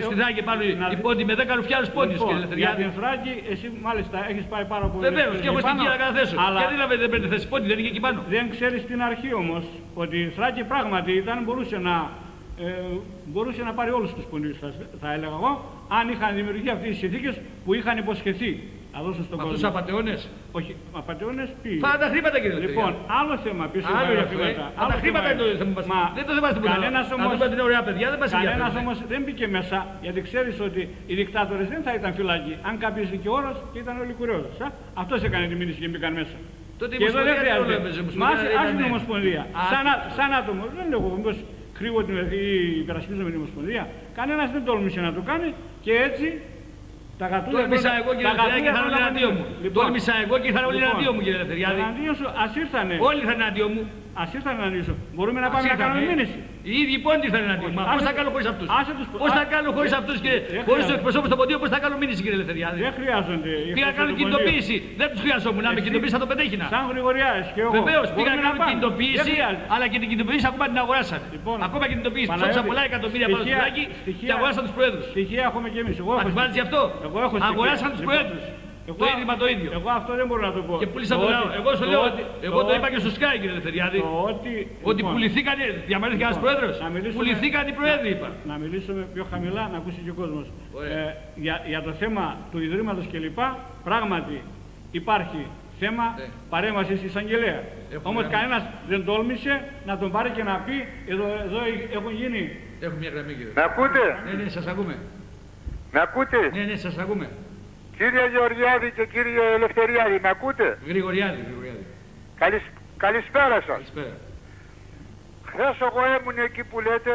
στη Θράκη πάνω. Οι πόντοι με 10 ρουφιάδες πόντους και Ελευθεριάδη. Για την Θράκη, εσύ μάλιστα έχεις πάει πάρα πολύ. Βεβαίως, και εγώ στην Κίνα να θέσω. Γιατί δεν παίρνει θέση, πόντι δεν είναι εκεί πάνω. Δεν ξέρεις στην αρχή όμως ότι η Θράκη πράγματι μπορούσε να πάρει όλους τους πονίους, θα έλεγα εγώ, αν είχαν δημιουργηθεί αυτές τις συνθήκες που είχαν υποσχεθεί. Αυτούς τους απατεώνες. Όχι, απατεώνες τι? Πάντα τα χρήματα, κύριε Ελευθερία. Λοιπόν, άλλο θέμα πίσω από τα χρήματα. Τα χρήματα είναι το θέμα μας. Δεν το θυμάστε που δεν είναι ωραία παιδιά, δεν μας ενδιαφέρει. Κανένας όμως δεν μπήκε μέσα, γιατί ξέρεις ότι οι δικτάτορες δεν θα ήταν φυλακοί. Αν κάποιος δικαιώρος ήταν όλοι κουρεώδες. Αυτός έκανε τη μήνυση και μπήκαν μέσα. Και εδώ δεν χρειάζεται. Μα άσε την Ομοσπονδία. Σαν άτομο, δεν λέω εγώ, μήπως κρύβω ή υπερασπίζομαι την Ομοσπονδία. Κανένας δεν τόλμησε να το κάνει και έτσι. Τόλμησα εγώ και Ελευθεριάδη και ήρθαν όλοι εναντίον μου. Τόλμησα εγώ και ήρθαν όλοι εναντίον μου, κύριε Ελευθεριάδη. Εναντίον σου, ας ήρθανε. Όλοι ήρθαν εναντίον μου. Ας ήρθαν εναντίον σου. Μπορούμε να πάμε να κάνουμε μήνυση. Οι ίδιοι πόντοι ήρθαν εναντίον μου. Πώς θα κάνω χωρίς αυτούς? Πώς θα κάνω χωρίς αυτούς και χωρίς τους εκπροσώπους των ποντίων, πώς θα κάνω μήνυση, κύριε Ελευθεριάδη? Δεν χρειάζονται. Πήγα να κάνω κινητοποίηση. Δεν τους χρειαζόμουν. Να με κινητοποίησει θα το πετέχινα. Σαν Γρηγοριάδης και εγώ. Βεβαίως, πήγα να κάνω κινητοποίηση, αλλά και την κινητοποίηση ακόμα την αγοράσανε. Ακόμα κινητοποίηση. Ψάξα πολλά εκατομμύρια πάνω στο φυλάκι και αγοράσαν τους προέδρους. Στοιχεία έχουμε κι εμείς. Αφισβάλλεις γι' αυτό? Αγοράσαν τους προέδρους. Το ίδρυμα το ίδιο. Εγώ αυτό δεν μπορώ να το πω. Και πούλησα το λαό. Εγώ σου λέω, εγώ το είπα και στο Sky, κύριε Ελευθεριάδη. Ότι πουληθήκαν, διαμαρτυρήθηκε ένας πρόεδρος. Πουληθήκαν οι πρόεδροι, είπα. Να μιλήσουμε πιο χαμηλά, να ακούσει και ο κόσμος. Για το θέμα του Ιδρύματος κλπ. Πράγματι υπάρχει θέμα παρέμβασης της εισαγγελέα. Όμως κανένας δεν τόλμησε να τον πάρει και να πει εδώ έχουν γίνει. Έχουμε μια γραμμή, κύριε. Με ακούτε? Ναι, σας ακούμε. Με ακούτε? Ναι, σας ακούμε. Κύριε Γεωργιάδη και κύριε Ελευθεριάδη, με ακούτε? Γρηγοριάδη. Καλησπέρα σας. Καλησπέρα. Χθες εγώ ήμουν εκεί που λέτε,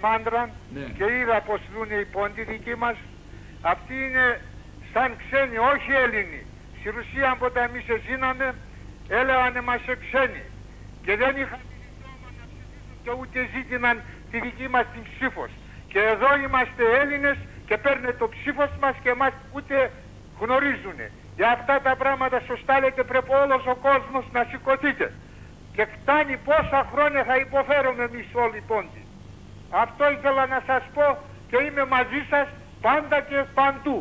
Μάντραν, και είδα πως δουν οι πόντοι δικοί μας. Αυτοί είναι σαν ξένοι, όχι Έλληνοι. Στη Ρουσία όταν εμείς ζήναμε, έλεγανε μας ξένοι. Και δεν είχαν δικαίωμα να ψηφίσουν και ούτε ζήτηναν τη δική μας την ψήφος. Και εδώ είμαστε Έλληνες και παίρνουν το ψήφος μας και μας ούτε γνωρίζουν. Για αυτά τα πράγματα σωστά λέτε πρέπει όλος ο κόσμος να σηκωθείτε. Και φτάνει πόσα χρόνια θα υποφέρουμε εμείς όλοι πόντοι. Αυτό ήθελα να σας πω και είμαι μαζί σας πάντα και παντού.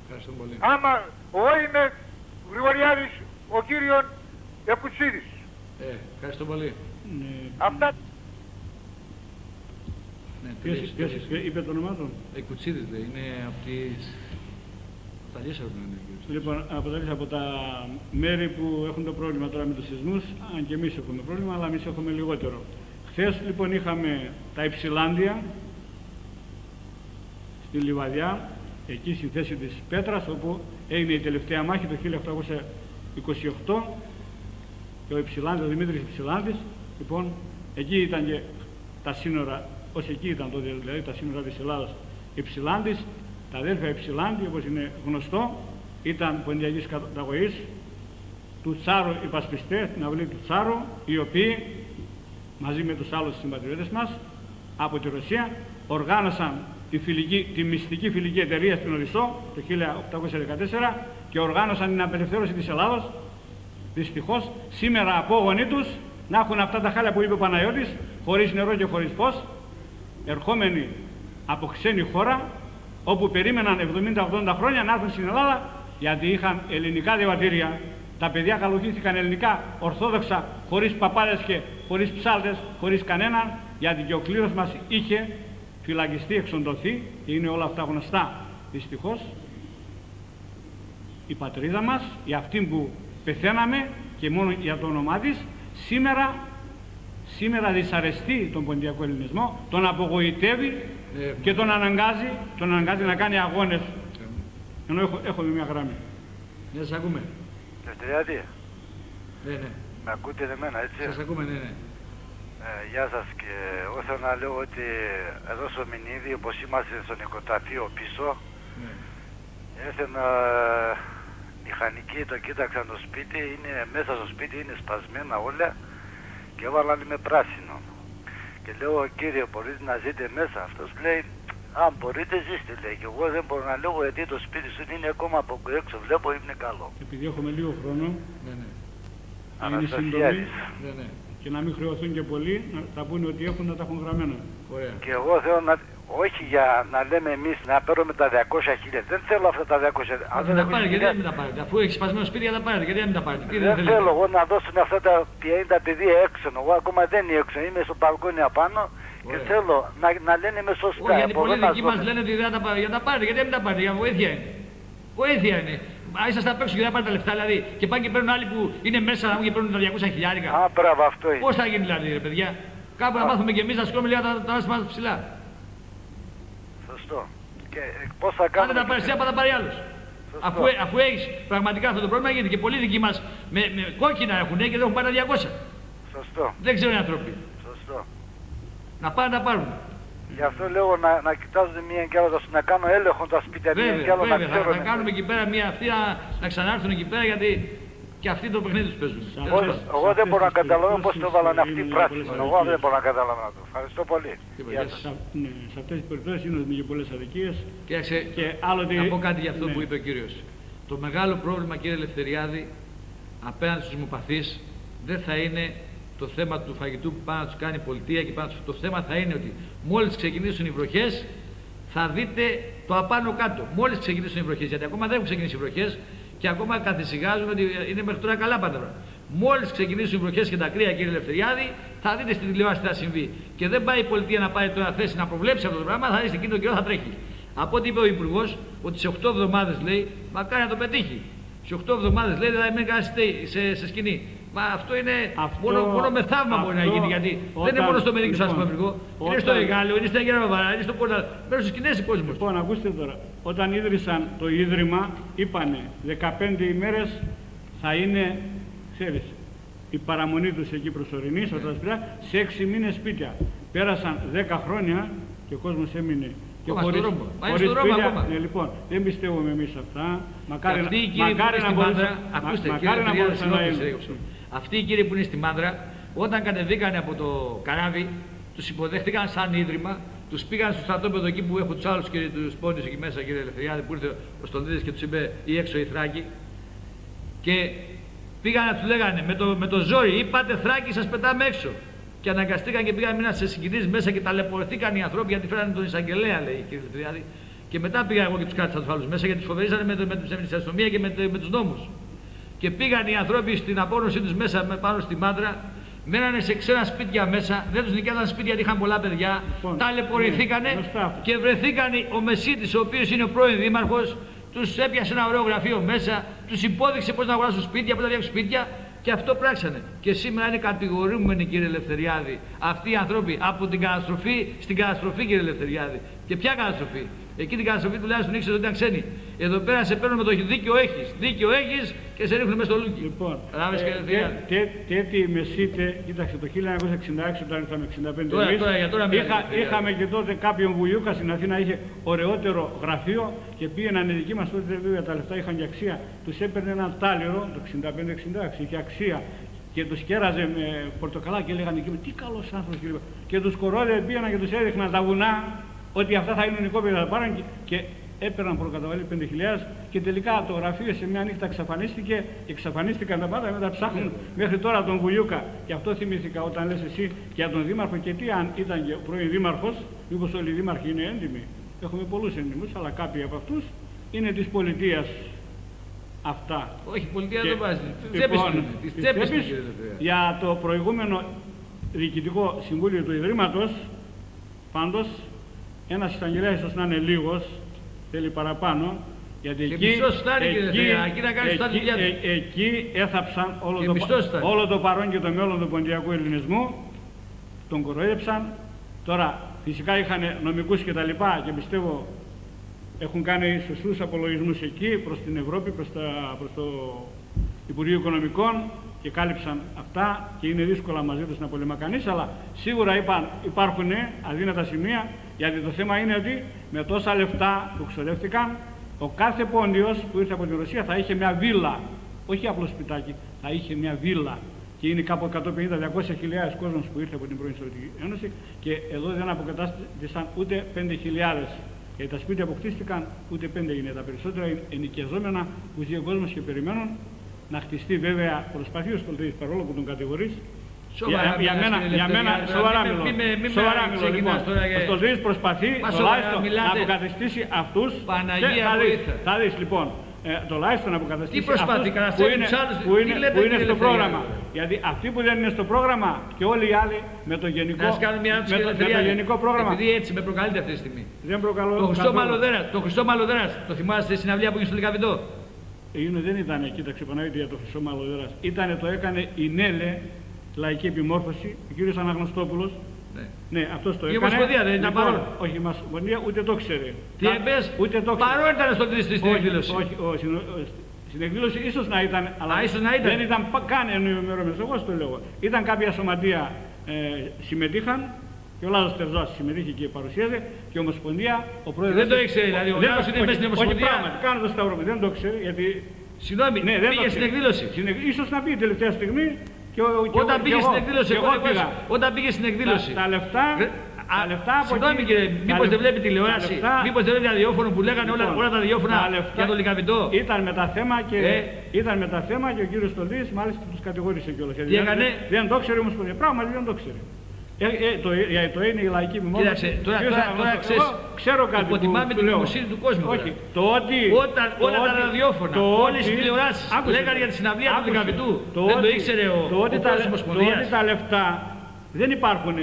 Ευχαριστώ πολύ. Άμα εγώ είμαι Γρηγοριάδης, ο κύριος Εκουτσίδης. Ευχαριστώ πολύ. Αυτά... Ποιος είπε το όνομά του? Εκουτσίδης είναι από τις... Λοιπόν, από τα μέρη που έχουν το πρόβλημα τώρα με τους σεισμούς, αν και εμείς έχουμε πρόβλημα, αλλά εμείς έχουμε λιγότερο. Χθες λοιπόν είχαμε τα Υψηλάντια στη Λιβαδιά, εκεί στη θέση της Πέτρας, όπου έγινε η τελευταία μάχη το 1828 και ο Υψηλάντης, ο Δημήτρης Υψηλάντης, λοιπόν, εκεί ήταν και τα σύνορα, ως εκεί ήταν τότε, δηλαδή τα σύνορα της Ελλάδας. Υψηλάντης, τα αδέρφια Υψηλάντη, όπως είναι γνωστό, ήταν ποντιακής καταγωγής του Τσάρου υπασπιστές, την αυλή του Τσάρου, οι οποίοι μαζί με τους άλλους συμπατριώτες μας από τη Ρωσία οργάνωσαν τη μυστική φιλική εταιρεία στην Οδυσσό το 1814 και οργάνωσαν την απελευθέρωση της Ελλάδος. Δυστυχώς σήμερα απόγονοι τους να έχουν αυτά τα χάλια που είπε ο Παναγιώτης, χωρίς νερό και χωρίς φως, ερχόμενοι από ξένη χώρα, όπου περίμεναν 70-80 χρόνια να έρθουν στην Ελλάδα, γιατί είχαν ελληνικά διαβατήρια. Τα παιδιά καλουχήθηκαν ελληνικά, ορθόδοξα, χωρίς παπάδες και χωρίς ψάλτες, χωρίς κανέναν, γιατί και ο κλήρος μας είχε φυλακιστεί, εξοντωθεί, και είναι όλα αυτά γνωστά. Δυστυχώς, η πατρίδα μας, η αυτή που πεθαίναμε και μόνο για το όνομά της, σήμερα δυσαρεστεί τον ποντιακό ελληνισμό, τον απογοητεύει και τον αναγκάζει να κάνει αγώνες. Ενώ έχω μια γραμμή. Ναι, σας ακούμε. Ελευθεριάδη. Ναι. Με ακούτε εμένα, έτσι? Σας ακούμε, ναι. Γεια σας, και εγώ θέλω να λέω ότι εδώ στο Μηνίδη, όπως είμαστε στο νοικοταφείο πίσω, ήρθε μηχανικοί, το κοίταξαν το σπίτι, είναι μέσα στο σπίτι, είναι σπασμένα όλα και έβαλαν με πράσινο. Και λέω, κύριε, μπορείτε να ζείτε μέσα? Αυτός λέει, αν μπορείτε ζήστε, λέει. Και εγώ δεν μπορώ να λέω, γιατί το σπίτι σου είναι ακόμα από έξω, βλέπω είναι καλό. Επειδή έχουμε λίγο χρόνο, Αναστασιάδης. Ναι. Και να μην χρεωθούν και πολλοί, θα πούνε ότι έχουν να τα έχουν γραμμένα. Ωραία. Και εγώ θέλω να, όχι για να λέμε εμείς να παίρνουμε τα 200.000, δεν θέλω αυτά τα 200.000. Αν δεν τα πάρετε, γιατί δεν τα πάρετε? Αφού έχει σπασμένο σπίτι, για τα πάρετε, γιατί δεν τα πάρετε? Δεν θέλω εγώ να δώσουν αυτά τα 50 παιδιά έξω. Εγώ ακόμα δεν είμαι έξω, είμαι στο μπαλκόνι απάνω. Και θέλω να λένε με σωστά. Γιατί πολλοί δικοί μας λένε ότι δεν τα πάρετε, για τα πάρετε, γιατί δεν τα πάρετε? Για βοήθεια είναι. Βοήθεια είναι. Αν είσαστε απ' έξω και δεν πάρετε τα λεφτά, δηλαδή, και πάνε και παίρνουν άλλοι που είναι μέσα και παίρνουν τα 200.000. Α, μπράβο, αυτό είναι. Πώς θα γίνει δηλαδή, ρε παιδιά? Κάπου να μάθουμε κι εμείς να σηκώνουμε λίγα τα άσμα ψηλά. Σωστό. Και πώς θα κάνουμε? Αν δεν τα πάρει εσύ, θα πάρει άλλος. Αφού έχεις πραγματικά αυτό το πρόβλημα, γιατί και πολλοί δικοί μας με κόκκινα έχουν και δεν έχουν πάρει τα 200. Σωστό. Δεν ξέρουν οι άνθρωποι. Σωστό. Να πάνε να τα πάρουν. Γι' αυτό λέω να κοιτάζουν μία και άλλο, να κάνω έλεγχο τα σπίτια, μία και άλλο να ξέρουν. Θα κάνουμε εκεί πέρα μία αυτή να ξανάρθουν εκεί πέρα, γιατί και αυτοί το παιχνίδι τους παίζουν. Εγώ δεν μπορώ να καταλάβω πώς το βάλανε αυτοί πράσινο. Εγώ δεν μπορώ να καταλάβω να το. Ευχαριστώ πολύ. Σε αυτές τις περιπτώσεις είναι και πολλές αδικίες. Και άλλοτε... Να πω κάτι για αυτό που είπε ο κύριος. Το μεγάλο πρόβλημα, κύριε Ελευθεριάδη, απέναντι στους μουπαθείς δεν θα είναι το θέμα του φαγητού που πάει να τους κάνει η πολιτεία και πάνω το θέμα θα είναι ότι μόλις ξεκινήσουν οι βροχές θα δείτε το απάνω κάτω. Μόλις ξεκινήσουν οι βροχές, γιατί ακόμα δεν έχουν ξεκινήσει οι βροχές και ακόμα καθησυχάζουν ότι είναι μέχρι τώρα καλά πάντα. Μόλις ξεκινήσουν οι βροχές και τα κρύα, κύριε Ελευθεριάδη, θα δείτε στην τηλεόραση τι θα συμβεί. Και δεν πάει η πολιτεία να πάει τώρα θέση να προβλέψει αυτό το πράγμα, θα δει στην εκείνο τον καιρό θα τρέχει. Από ό,τι είπε ο Υπουργός, ότι σε 8 εβδομάδες λέει, μακάρι να το πετύχει. Σε 8 εβδομάδες λέει δεν θα μείνει κανένας σε σκηνή. Μα αυτό είναι μόνο με θαύμα μπορεί να γίνει, γιατί δεν είναι μόνο στο μερικό σας φαβρικό. Είναι στο Εγάλιο, είναι στην Αγία Βαβαρά, είναι στο Πόρτα. Μένουν στις σκηνές οι κόσμος. Λοιπόν, ακούστε τώρα, όταν ίδρυσαν το Ίδρυμα, είπανε 15 ημέρες θα είναι, ξέρεις, η παραμονή τους εκεί προσωρινή, σε 6 μήνες σπίτια. Πέρασαν 10 χρόνια και ο κόσμος έμεινε. Και χωρίς σπίτια, λοιπόν, δεν πιστεύουμε εμείς αυτά. Μακάρι να μπορούσαν να είναι. Αυτοί οι κύριοι που είναι στη Μάνδρα, όταν κατεβήκανε από το καράβι, τους υποδέχτηκαν σαν ίδρυμα, τους πήγαν στο στρατόπεδο εκεί που έχουν τους άλλους και τους πόντιους εκεί μέσα, κύριε Ελευθεριάδη, που ήρθε ο Στονδίδης και τους είπε ή έξω η Θράκη. Και πήγαν να τους λέγανε με το ζόρι, ή πάτε Θράκη, σας πετάμε έξω. Και αναγκαστήκαν και πήγαν μείναν σε συγκινήσεις μέσα και ταλαιπωρηθήκαν οι άνθρωποι γιατί φέρανε τον εισαγγελέα, λέει κύριε Ελευθεριάδη. Και μετά πήγα εγώ και τους κράτησα τους άλλους μέσα γιατί τους φοβερίζανε με την αστυνομία και με τους νόμους. Και πήγαν οι άνθρωποι στην απόνωσή τους μέσα πάνω στη Μάντρα, μένανε σε ξένα σπίτια μέσα, δεν τους νοικιάζαν σπίτια γιατί είχαν πολλά παιδιά, ταλαιπωρηθήκανε και βρεθήκαν ο Μεσίτης, ο οποίος είναι ο πρώην δήμαρχος, τους έπιασε ένα ωραίο γραφείο μέσα, τους υπόδειξε πώς να αγοράσουν σπίτια, πώς να φτιάξουν σπίτια. Και αυτό πράξανε. Και σήμερα είναι κατηγορούμενοι, κύριε Ελευθεριάδη, αυτοί οι άνθρωποι από την καταστροφή στην καταστροφή, κύριε Ελευθεριάδη. Και ποια καταστροφή? Εκεί την καταστροφή τουλάχιστον ήξερε ότι ήταν ξένοι. Εδώ πέρα σε παίρνουν με το δίκιο έχεις και σε ρίχνουν μέσα στο λούκι. Λοιπόν, τέτοιοι μεσίτε, κοίταξε το 1966 όταν ήρθαμε 65 είχαμε και τότε κάποιον Βουλιούκα στην Αθήνα, είχε ωραιότερο γραφείο και πήγαιναν οι δικοί μας τότε, βέβαια τα λεφτά είχαν και αξία. Τους έπαιρνε ένα τάλιρο το 65-66, είχε αξία. Και τους κέραζε με πορτοκαλά και έλεγαν εκεί, τι καλός άνθρωπος κύριε. Και τους κορώδε πήγαιναν και τους έδειχναν τα βουνά ότι αυτά θα είναι νοικόπεδα, θα πάρουν και έπαιρναν προκαταβολή 5.000 και τελικά το γραφείο σε μια νύχτα εξαφανίστηκε και εξαφανίστηκαν τα πάντα, μετά ψάχνουν μέχρι τώρα τον Βουλιούκα. Και αυτό θυμήθηκα όταν λες εσύ για τον Δήμαρχο και τι αν ήταν και πρώην Δήμαρχος, μήπως όλοι οι Δήμαρχοι είναι έντιμοι. Έχουμε πολλούς έντιμους, αλλά κάποιοι από αυτούς είναι της πολιτείας. Αυτά. Όχι, πολιτεία δεν βάζει. Τις τσέπες για το προηγούμενο Διοικητικό Συμβούλιο του Ιδρύματος, πάντως, ένας εισαγγελέας ίσως να είναι λίγος, θέλει παραπάνω, γιατί εκεί έθαψαν όλο το παρόν και το μέλλον του ποντιακού ελληνισμού, τον κοροϊδέψαν. Τώρα, φυσικά είχαν νομικούς και τα λοιπά και πιστεύω έχουν κάνει σωστούς απολογισμούς εκεί προς την Ευρώπη, προς το Υπουργείο Οικονομικών και κάλυψαν αυτά και είναι δύσκολα μαζί τους να πολεμά κανείς, αλλά σίγουρα υπάρχουν αδύνατα σημεία, γιατί το θέμα είναι ότι με τόσα λεφτά που ξοδεύτηκαν, ο κάθε πόντιος που ήρθε από την Ρωσία θα είχε μια βίλα, όχι απλό σπιτάκι, θα είχε μια βίλα. Και είναι κάπου 150-200 χιλιάδες κόσμος που ήρθε από την πρώην Σοβιετική Ένωση και εδώ δεν αποκατάστησαν ούτε 5.000. Γιατί τα σπίτια που χτίστηκαν ούτε 5 είναι. Τα περισσότερα είναι ενοικιαζόμενα που ζει ο κόσμος και περιμένουν να χτιστεί. Βέβαια προσπαθεί ο Στολτής, παρόλο που τον κατηγορείς. Για μένα σοβαρά μιλώ. Λοιπόν, ο Στολτής προσπαθεί τουλάχιστον να αποκαταστήσει αυτούς. Θα δεις λοιπόν. Τουλάχιστον να αποκαταστήσει αυτούς που είναι στο πρόγραμμα. Γιατί αυτοί που δεν είναι στο πρόγραμμα και όλοι οι άλλοι με το γενικό πρόγραμμα. Επειδή έτσι με προκαλείτε αυτή τη στιγμή. Δεν προκαλώ. Το Χρυσό Μαλλοδέρας, το θυμάστε στη συναυλία που έγινε στο Λικαβητό? Δεν ήταν, κοίταξε Παναγιώτη, για το Χρυσό Μαλλοδέρας. Το έκανε η ΝΕΛΕ, Λαϊκή Επιμόρφωση, ο κ. Αναγνωστόπουλος. Ναι, αυτός το έκανε. Η Ομοσπονδία δεν ήταν παρόν? Όχι, η Ομοσπονδία ούτε το ξέρει. Τι έπες? Παρόν ήταν στην εκδήλωση. Όχι, στην εκδήλωση ίσως να ήταν, αλλά δεν ήταν καν ενημερωμένος. Εγώ στο λέω. Ήταν κάποια σωματεία συμμετείχαν και ο Λάζος Τερζάς συμμετείχε και παρουσίαζε και η Ομοσπονδία, ο πρόεδρος. Δεν το ήξερε δηλαδή, ο Λάζος είναι μέσα στην Ομοσπονδία. Όχι, πράγματι, κάνω το σταυρό, δεν το ξέρει γιατί. Συγγνώμη, πήγε στην εκδήλωση. Ίσως να πει τελευταία στιγμή. Όταν πήγε στην εκδήλωση, τα λεφτά από συγγνώμη κύριε, μήπως δεν βλέπει τηλεόραση, μήπως δεν βλέπει ραδιόφωνο που λέγανε όλα τα ραδιόφωνα για το Λικαβητό? Ήταν με τα θέμα και ο κύριος Στολτής μάλιστα τους κατηγόρησε κιόλας. Τι έκανε? Δεν το ξέρει όμως, πράγματι δεν το ξέρει. Το είναι η λαϊκή μημόφωση. Κοίταξε, τώρα ξέρω κάτι υποτιμάμε την νοημοσύνη του κόσμου. Όχι, όλα τα ραδιόφωνα, όλες οι τηλεοράσεις λέγανε για τη συναυλία του Λικαβητού. Δεν το ήξερε ο πρόεδρος της Ομοσπονδίας. Τότε τα λεφτά δεν υπάρχουν.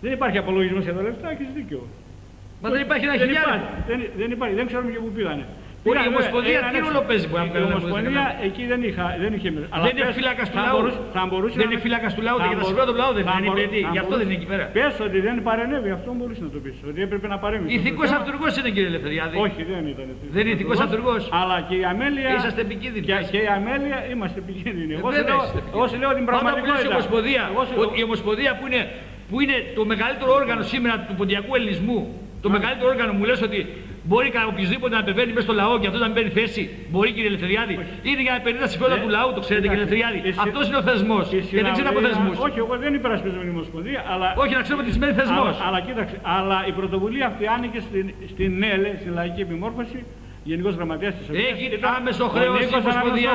Δεν υπάρχει απολογισμός για τα λεφτά, έχεις δίκιο. Μα δεν υπάρχει ένα χιλιάρικο. Δεν υπάρχει, δεν ξέρουμε και πού πήγανε. Η Ομοσπονδία τι ρόλο παίζει που η Ομοσπονδία εκεί δεν είχε. Δεν είναι φύλακας του λαού. Δεν είναι φύλακας του λαού και τα συμφέροντα του λαού δεν είναι. Γι' αυτό δεν είναι εκεί πέρα. Πες ότι δεν παρενέβη, αυτό μπορείς να το πεις. Ότι έπρεπε να παρέμβει. Ηθικός αυτούργος είναι κύριε Ελευθεριάδη. Όχι, δεν ήταν. Δεν είναι ηθικός αυτούργος. Αλλά και η αμέλεια. Είσαστε επικίνδυνοι. Και η αμέλεια είμαστε επικίνδυνοι. Εγώ σου λέω την πραγματικότητα. Η Ομοσπονδία που είναι το μεγαλύτερο όργανο σήμερα του ποντιακού ελληνισμού, το μεγαλύτερο όργανο, μου λες ότι μπορεί οποιοδήποτε να επεμβαίνει μέσα στο λαό και αυτό να μην παίρνει θέση? Μπορεί κύριε Ελευθεριάδη? Είναι για να παίρνει τα συμφέροντα του λαού, το ξέρετε κύριε Ελευθεριάδη. Αυτός είναι ο θεσμός. Και δεν ξέρω από θεσμούς. Όχι, εγώ δεν υπερασπίζω την Ομοσπονδία, αλλά. Όχι, να ξέρουμε τι σημαίνει θεσμός. Αλλά κοίταξε, αλλά η πρωτοβουλία αυτή άνοιγε στην ΝΕΛΕ, στη Λαϊκή Επιμόρφωση, Γενικός Γραμματέας της Ομοσπονδίας. Έχει άμεσο χρέος η Ομοσπονδία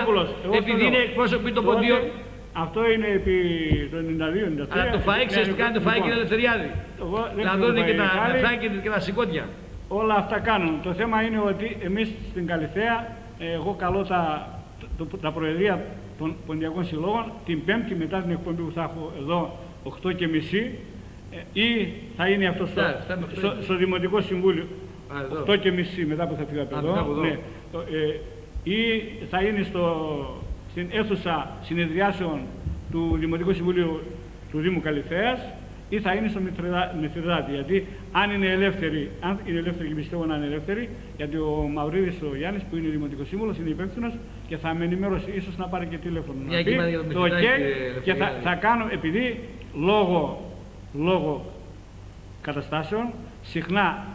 επειδή είναι εκπρόσωποι των ποντίων. Αυτό είναι επί το 92-93. Αλλά το ΦΑΕ, ξέρεις τι κάνει το ΦΑΕ κύριε Ελευθεριάδη? Να δώνει και τα νεφρά και τα σηκώτια. Όλα αυτά κάνουν. Το θέμα είναι ότι εμείς στην Καλιθέα, εγώ καλώ τα προεδρία των ποντιακών συλλόγων την Πέμπτη μετά την εκπομπή που θα έχω εδώ 8:30 ή θα είναι αυτό στο Δημοτικό Συμβούλιο 8:30 μετά που θα φύγω από εδώ, ναι, ή θα είναι στην αίθουσα συνεδριάσεων του Δημοτικού Συμβουλίου του Δήμου Καλιθέας ή θα είναι στο Μηθριδάτη. Γιατί αν είναι ελεύθεροι και πιστεύω να είναι ελεύθεροι, γιατί ο Μαυρίδης ο Γιάννης που είναι Δημοτικός Σύμβουλος είναι υπεύθυνος και θα με ενημερώσει, ίσως να πάρει και τηλέφωνο. Να πει το OK και θα κάνω, επειδή λόγω καταστάσεων συχνά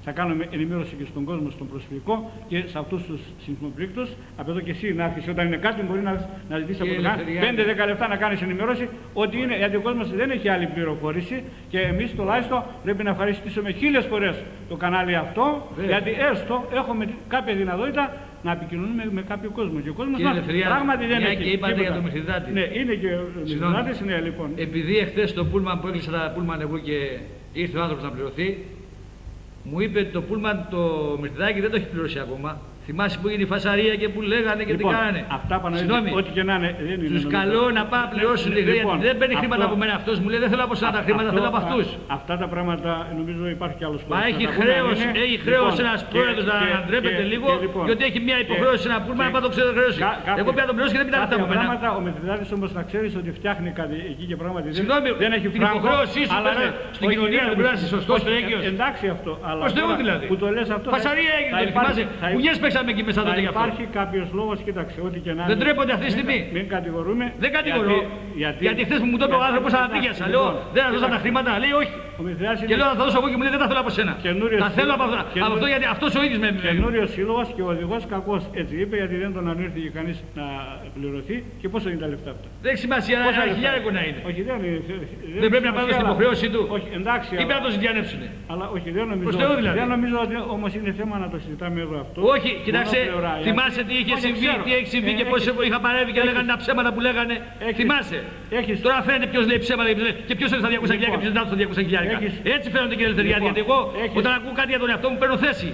θα κάνουμε ενημέρωση και στον κόσμο, στον προσφυγικό και σε αυτούς τους συνθμοπλήκτους. Από εδώ και εσύ να έρθεις όταν είναι κάτι, μπορεί να ζητήσει από τον 5-10 λεπτά να κάνεις ενημέρωση ότι είναι, γιατί ο κόσμος δεν έχει άλλη πληροφόρηση και εμείς τουλάχιστον πρέπει να ευχαριστήσουμε 1000 φορές το κανάλι αυτό, γιατί έστω έχουμε κάποια δυνατότητα να επικοινωνούμε με κάποιο κόσμο. Και ο κόσμος πράγματι δεν έχει. Και είπατε για το Μηθριδάτη. Ναι, είναι και ο Μηθριδάτης, ναι, λοιπόν. Επειδή εχθές το πούλμαν που έκλεισα τα πούλμαν εγώ και ήρθε ο άνθρωπος να πληρωθεί, μου είπε το πούλμαν το Μυρτιδάκι δεν το έχει πληρώσει ακόμα. Θυμάσαι που έγινε η φασαρία και που λέγανε και λοιπόν, τι κάνανε. Αυτά Παναγιώτη, ό,τι και να είναι. Τους καλώ να πάνε να πληρώσουν τη χρήματα. Δεν παίρνει χρήματα από μένα αυτός. Μου λέει δεν θέλω από εσένα τα χρήματα, θέλω από αυτούς. Αυτά τα πράγματα νομίζω υπάρχει κι άλλος κόσμος. Μα έχει χρέος ένας πρόεδρος να ντρέπεται λίγο, γιατί έχει μια υποχρέωση ένα πούλμαν να πάει το ξέρω χρέωση. Εγώ πια τον πληρώσω και δεν πειράζει από μένα. Ο Μηθριδάτης όμως να ξέρεις ότι φτιάχνει κάτι εκεί και πράγματι δεν έχει την υποχρέωσή σου στην κοινωνία να πληρώσει σωστό στο έγκυος. Εντάξει αυτό. Πώς το δηλαδή. Που το λες αυτό. Φασαρία έγινε, θυμάσαι. Μπουνιές παίξαν πέσαμε εκεί μέσα τότε γι' αυτό. Υπάρχει κάποιος λόγος, κοίταξε, ό,τι και να είναι. Δεν τρέπονται αυτή τη στιγμή. Μην κατηγορούμε. Δεν κατηγορώ. Γιατί χθες μου το είπε ο άνθρωπος αναπήγιασα. Λέω δεν θα δώσω τα χρήματα. Λέει όχι. Και λέω θα τα δώσω εγώ και μου λέει δεν τα θέλω από σένα. Τα θέλω από αυτό γιατί αυτός ο ίδιος με έδινε. Καινούριος σύλλογος και ο οδηγός κακός. Έτσι είπε γιατί δεν τον ανήρθηκε κανείς να πληρωθεί. Και πόσο είναι τα λεφτά αυτά. Δεν έχει σημασία, ένα χιλιάρικο να είναι. Όχι, δεν πρέπει να πάρουν στην υποχρέωση του. Όχι, εντάξει. Ή πρέπει να το ζητιανέψουν. Αλλά όχι, δεν νομίζω ότι όμως είναι θέμα να το συζητάμε εδώ αυτό. Όχι, κοιτάξτε, θυμάσαι τι είχε συμβεί, τι έχει συμβεί και πώς είχα παρέμβει και λέγανε τα ψέματα που λέγανε. Θυμάσαι. Τώρα φαίνεται ποιος λέει ψέματα και ποιος είναι στα 200 χιλιάρικα και ποιος δεν είναι στα 200 χιλιάρικα. Έτσι φαίνονται και ελευθερία. Γιατί εγώ όταν ακούω κάτι για τον εαυτό μου παίρνω θέση.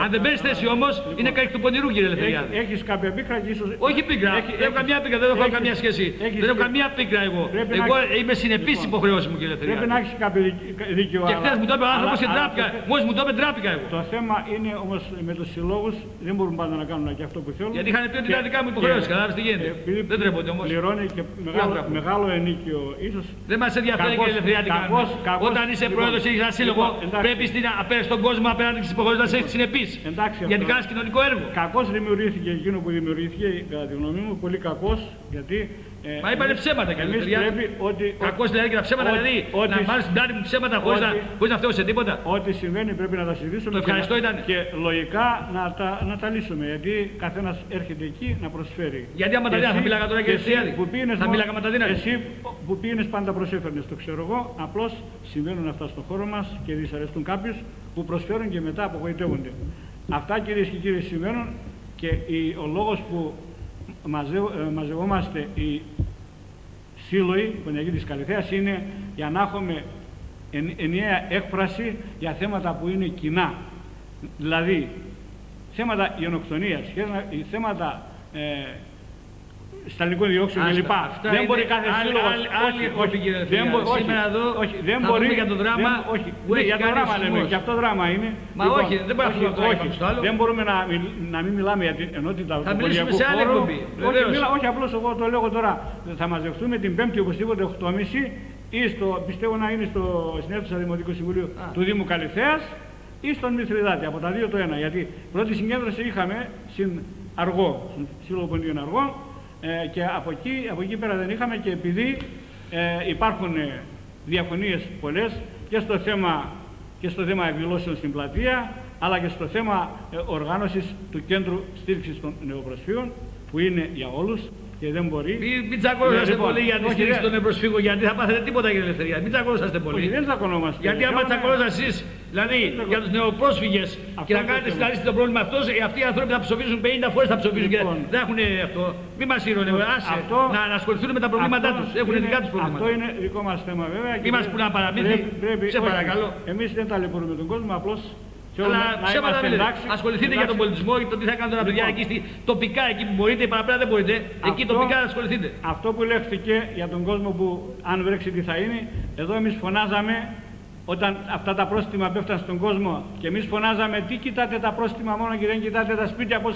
Αν δεν παίρνει θέση όμως είναι κάτι του πονηρού, κύριε Ελευθερία. Έχεις κάποια πίκρα και ίσως. Όχι πίκρα, δεν έχω καμία πίκρα, δεν έχω καμία σχέση. Δεν έχω καμία πίκρα εγώ. Εγώ είμαι συνεπής στις υποχρεώσεις μου, κύριε Ελευθερία. Πρέπει να έχεις κάποιο δίκιο. Και χθες μου το είπε ο άνθρωπος και τράπηκα. Μόλις μου το είπε, τράπηκα εγώ. Το θέμα είναι όμως με τους συλλόγους δεν μπορούν πάντα να κάνουν και αυτό που θέλουν. Γιατί είχαν πει ότι είναι δικά μου υποχρεώσεις, κατάλαβες τι γίνεται. Δεν τρέπονται όμως. Πληρώνει και μεγάλο ενίκιο ίσως. Δεν μας ενδιαφέρει και η ελευθερία τι κάνουμε. Όταν είσαι πρόεδρος και έχεις ένα σύλλογο, πρέπει στον κόσμο απέναντι στις υποχρεώσεις να είσαι συνεπής. Γιατί κάνεις κοινωνικό έργο. Κακώς δημιουργήθηκε εκείνο που δημιουργήθηκε, κατά τη γνώμη μου, πολύ κακώς. Γιατί μα είπανε ψέματα και εμείς πρέπει κακώς δηλαδή και τα ψέματα δηλαδή να βάλεις στην πλάτη μου ψέματα χωρίς να φταίω σε τίποτα. Ό,τι συμβαίνει πρέπει να τα συζητήσουμε. Το ευχαριστώ ήταν. Και λογικά να τα λύσουμε. Γιατί καθένας έρχεται εκεί να προσφέρει. Γιατί άμα τα δίνει θα μιλάγα τώρα και εσύ θα μιλάγα με τα δύναμη. Εσύ που πήγαινες πάντα προσέφερνες, το ξέρω εγώ. Απλώς συμβαίνουν αυτά στον χώρο μας και δυσαρεστούν κάποιους που προσφέρουν και μετά απογοητεύονται. Αυτά κυρίες και κύριοι συμβαίνουν και ο λόγος που μαζευόμαστε οι σύλλογοι Κονιακή της Καλυθέας είναι για να έχουμε ενιαία έκφραση για θέματα που είναι κοινά. Δηλαδή θέματα γενοκτονίας, θέματα σταλικών διώξεων κλπ. Δεν μπορεί κάθε σύλλογος. Δεν μπορεί για το δράμα. Για το δράμα λέμε, και αυτό δράμα είναι. Μα όχι, δεν μπορεί να το δεν μπορούμε να μην μιλάμε για την ενότητα του πολιακού χώρου. Όχι, απλώς εγώ το λέω τώρα. Θα μαζευτούμε την Πέμπτη οπωσδήποτε 8.30 ή πιστεύω να είναι στην αίθουσα Δημοτικού Συμβουλίου του Δήμου Καλυθέας ή στον Μηθριδάτη. Από τα δύο το ένα. Γιατί πρώτη συγκέντρωση είχαμε στην Αργό, στον Σύλλογο Ποντίων Αργών. Και από εκεί πέρα δεν είχαμε και επειδή υπάρχουν διαφωνίες πολλές και στο θέμα εκδηλώσεων στην πλατεία αλλά και στο θέμα οργάνωσης του Κέντρου Στήριξης των Νεοπροσφύγων που είναι για όλους και δεν μπορεί. Μην τσακώνεστε πολύ για τη στήριξη των νεοπροσφύγων γιατί θα πάθετε τίποτα για την ελευθερία. Μην τσακώνεστε πολύ. Όχι, δεν τσακωνόμαστε. Γιατί άμα τσακώνεστε εσείς δηλαδή για τους νεοπρόσφυγες και να κάνετε συλλαλήσει το πρόβλημα αυτό, αυτοί οι άνθρωποι θα ψοφίζουν 50 φορές θα ψοφίζουν και δεν έχουν αυτό. Μην μας ηρωνεύουν. Να ασχοληθούν με τα προβλήματά τους. Έχουν δικά τους προβλήματα. Αυτό είναι δικό μας θέμα βέβαια. Μην μας πουν να παραμύθι. Σε παρακαλώ. Εμείς δεν ταλαιπωρούμε τον κόσμο, απλώς. Αλλά ψέματα δεν λέτε. Ασχοληθείτε για τον πολιτισμό, για το τι θα κάνουν τα παιδιά εκεί τοπικά, εκεί που μπορείτε, παραπέρα δεν μπορείτε. Εκεί τοπικά να ασχοληθείτε. Αυτό που λέχθηκε για τον κόσμο που αν βρέξει τι θα είναι, εδώ εμείς φωνάζαμε όταν αυτά τα πρόστιμα πέφταν στον κόσμο και εμείς φωνάζαμε τι κοιτάτε τα πρόστιμα μόνο και δεν κοιτάτε τα σπίτια πώς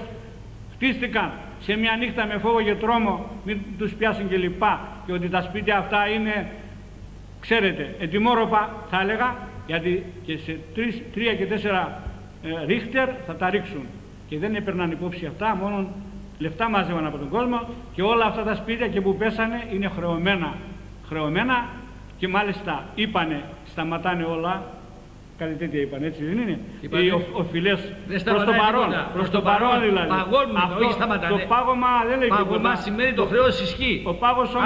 χτίστηκαν σε μια νύχτα με φόβο και τρόμο, μην τους πιάσουν και λοιπά. Και ότι τα σπίτια αυτά είναι, ξέρετε, ετοιμόρροπα θα έλεγα. Γιατί και σε 3 και 4 ρίχτερ θα τα ρίξουν. Και δεν έπαιρναν υπόψη αυτά, μόνο λεφτά μάζευαν από τον κόσμο και όλα αυτά τα σπίτια και που πέσανε είναι χρεωμένα και μάλιστα είπανε, σταματάνε όλα, κάτι τέτοια είπανε, έτσι δεν είναι. Οι οφειλές προς το παρόν δηλαδή. Παγώνουν, όχι σταματάνε. Το πάγωμα δεν λέει τίποτα. Πάγωμα σημαίνει το χρέος ισχύει.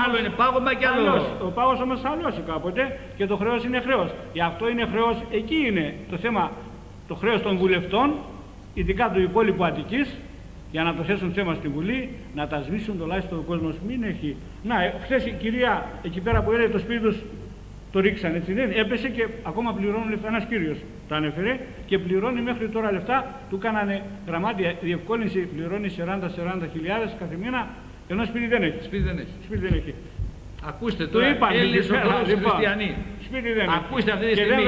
Άλλο είναι πάγωμα και άλλο. Ο πάγος όμως θα αλλιώσει κάποτε και το χρέος είναι χρέος. Γι' αυτό είναι χρέος, εκεί είναι το θέμα, το χρέος των βουλευτών, ειδικά του υπόλοιπου Αττικής, για να το θέσουν θέμα στη Βουλή, να τα σβήσουν τουλάχιστον ο κόσμος. Μην έχει. Να, χθες η κυρία εκεί πέρα που έλεγε το σπίτι τους το ρίξαν, έτσι δεν έπεσε και ακόμα πληρώνουν λεφτά. Ένας κύριος το ανέφερε και πληρώνει μέχρι τώρα λεφτά. Του κάνανε γραμμάτια διευκόλυνση, πληρώνει 40 χιλιάδες κάθε μήνα, ενώ σπίτι δεν έχει. Σπίτι δεν έχει. Ακούστε τώρα, Έλληνες Ορθόδοξοι Χριστιανοί. Ακούστε αυτή τη στιγμή.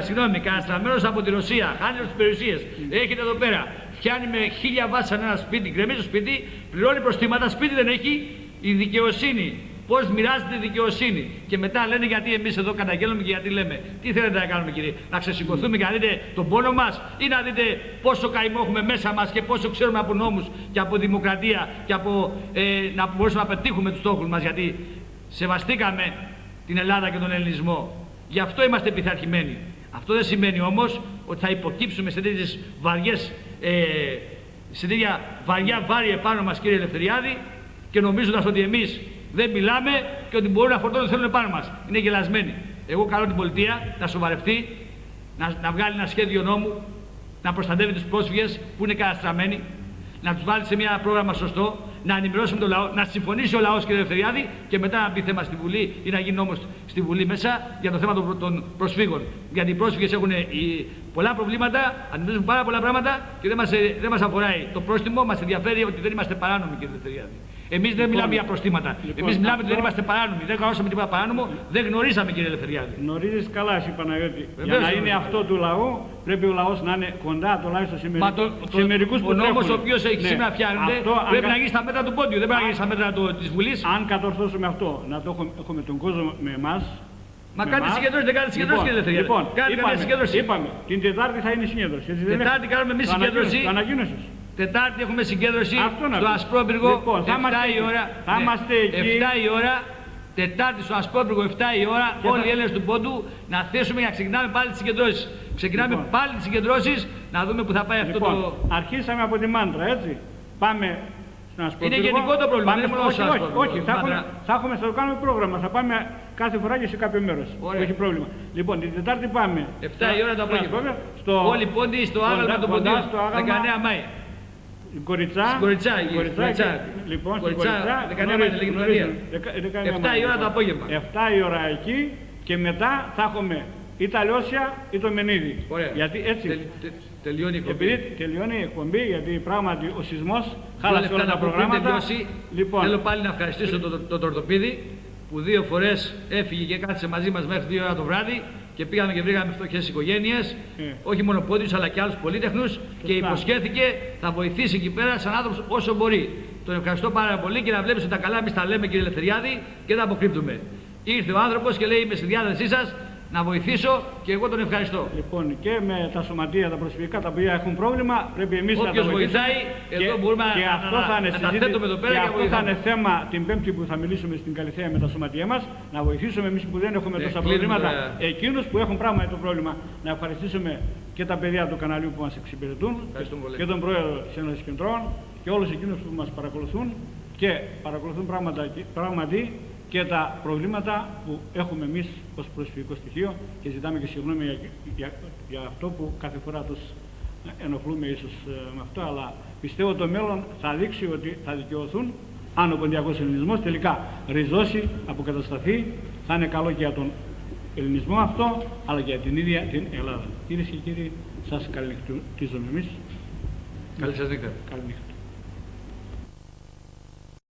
Συγγνώμη, καταστραμμένος από τη Ρωσία, χάνει τις περιουσίες. Έχετε εδώ πέρα, φτιάνει με 1000 βάσαν ένα σπίτι, γκρεμίζει το σπίτι, πληρώνει προστήματα, σπίτι δεν έχει. Η δικαιοσύνη πώς μοιράζεται η δικαιοσύνη. Και μετά λένε γιατί εμείς εδώ καταγγέλνουμε και γιατί λέμε. Τι θέλετε να κάνουμε, κύριε, να ξεσηκωθούμε και να δείτε τον πόνο μας, ή να δείτε πόσο καημό έχουμε μέσα μας και πόσο ξέρουμε από νόμους και από δημοκρατία και από να μπορούσαμε να πετύχουμε τους στόχους μας, γιατί σεβαστήκαμε την Ελλάδα και τον ελληνισμό. Γι' αυτό είμαστε πειθαρχημένοι. Αυτό δεν σημαίνει όμως ότι θα υποκύψουμε σε τέτοιες βαριές, σε τέτοια βαριά βάρη επάνω μας, κύριε Ελευθεριάδη, και νομίζοντας ότι εμείς δεν μιλάμε και ότι μπορούν να φορτώνουν, θέλουν επάνω μας. Είναι γελασμένοι. Εγώ καλώ την πολιτεία να σοβαρευτεί, να βγάλει ένα σχέδιο νόμου, να προστατεύει τους πρόσφυγες που είναι καταστραμμένοι, να τους βάλει σε ένα πρόγραμμα σωστό, να ενημερώσουμε τον λαό, να συμφωνήσει ο λαός, κύριε Ελευθεριάδη, και μετά να μπει θέμα στη Βουλή ή να γίνει νόμος στη Βουλή μέσα για το θέμα των προσφύγων. Γιατί οι πρόσφυγες έχουν πολλά προβλήματα, αντιμετωπίζουν πάρα πολλά πράγματα και δεν μας αφορά το πρόστιμο, μας ενδιαφέρει ότι δεν είμαστε παράνομοι, κύριε Ελευθεριάδη. Εμείς δεν μιλάμε για προστήματα. Εμείς μιλάμε ότι δεν είμαστε παράνομοι. Δεν κάνουμε τίποτα παράνομο, δεν γνωρίζαμε, κύριε Ελευθεριάδη. Γνωρίζεις καλά, εσύ Παναγιώτη. Για να είναι αυτό του λαού, πρέπει ο λαός να είναι κοντά τουλάχιστον σε μερικούς που τρέχουν. Ο νόμος ο οποίος σήμερα φτιάχνεται πρέπει να γίνει στα μέτρα του πόντιου, δεν πρέπει να γίνει στα μέτρα της Βουλής. Αν κατορθώσουμε αυτό, να το έχουμε τον κόσμο με εμάς. Μα κάντε συγκέντρωση, δεν κάνετε συγκέντρωση, κύριε Ελευθεριάδη. Λοιπόν, είπαμε, την Τετάρτη θα είναι η συγκέντρωση. Τετάρτη κάνουμε εμείς συγκέντρωση. Το ανακοίνωσες. Τετάρτη έχουμε συγκέντρωση στο Ασπρόπυργο, λοιπόν, 7 η ώρα. Θα είμαστε εκεί. 7 η ώρα, Τετάρτη στο Ασπρόπυργο, 7 η ώρα, όλοι οι Έλληνες του Πόντου να θέσουμε για να ξεκινάμε πάλι τις συγκεντρώσεις. Ξεκινάμε πάλι τις συγκεντρώσεις, να δούμε που θα πάει αυτό το... Αρχίσαμε από τη Μάντρα, έτσι. Πάμε στον Ασπρόπυργο. Είναι γενικό το πρόβλημα, δεν είναι μόνο στο Ασπρόπυργο. Όχι, θα το κάνουμε πρόγραμμα, θα πάμε κάθε φορά και σε κάποιο μέρος. Έχει πρόβλημα. Λοιπόν, την Τετάρτη πάμε. 7 η ώρα το απόγευμα. Όλοι οι Πόντιοι στο άγαλμα των Ποντίων, 19 Μάη. Κοριτσά. Λοιπόν, στην Κοριτσά, 19 Μάη, 7 η ώρα το απόγευμα. 7 η ώρα εκεί και μετά θα έχουμε ή τα Λιώσια ή το Μενίδη. Ωραία. Γιατί έτσι. Τελειώνει η εκπομπή. Επειδή τελειώνει η εκπομπή, γιατί πράγματι ο σεισμός χάλασε όλα τα προγράμματα. Λοιπόν, θέλω πάλι να ευχαριστήσω τον Τορτοπίδη που 2 φορές έφυγε και κάθισε μαζί μας μέχρι 2 ώρα το βράδυ και πήγαμε και βρήκαμε φτωχές οικογένειες, όχι μόνο πόντιους αλλά και άλλους πολύτεχνους, και υποσχέθηκε θα βοηθήσει εκεί πέρα σαν άνθρωπος όσο μπορεί. Τον ευχαριστώ πάρα πολύ και να βλέπεις ότι τα καλά εμείς τα λέμε, κύριε Ελευθεριάδη, και δεν αποκρύπτουμε. Ήρθε ο άνθρωπος και λέει είμαι στη διάθεσή σας να βοηθήσω και εγώ τον ευχαριστώ. Λοιπόν, και με τα σωματεία, τα προσφυγικά, τα οποία έχουν πρόβλημα, πρέπει εμείς να τα βοηθάει, εδώ μπορούμε να τα θέτουμε εδώ πέρα. Και αυτό θα είναι θέμα την Πέμπτη που θα μιλήσουμε στην Καλυθέα με τα σωματεία μας, να βοηθήσουμε εμείς που δεν έχουμε τόσα προβλήματα, εκείνους που έχουν πράγματι το πρόβλημα. Να ευχαριστήσουμε και τα παιδιά του καναλιού που μας εξυπηρετούν, και τον πρόεδρο της Ένωσης Κεντρών και όλους εκείνους που μας παρακολουθούν και παρακολουθούν πράγματι και τα προβλήματα που έχουμε εμείς ως προσφυγικό στοιχείο, και ζητάμε και συγγνώμη για αυτό που κάθε φορά τους ενοχλούμε ίσως με αυτό, αλλά πιστεύω το μέλλον θα δείξει ότι θα δικαιωθούν αν ο ποντιακός ελληνισμός τελικά ριζώσει, αποκατασταθεί, θα είναι καλό και για τον ελληνισμό αυτό, αλλά και για την ίδια την Ελλάδα. Κυρίες και κύριοι, σας καληνυχτίζουμε εμείς. Καλή σας νύχτα. Καλή νύχτα.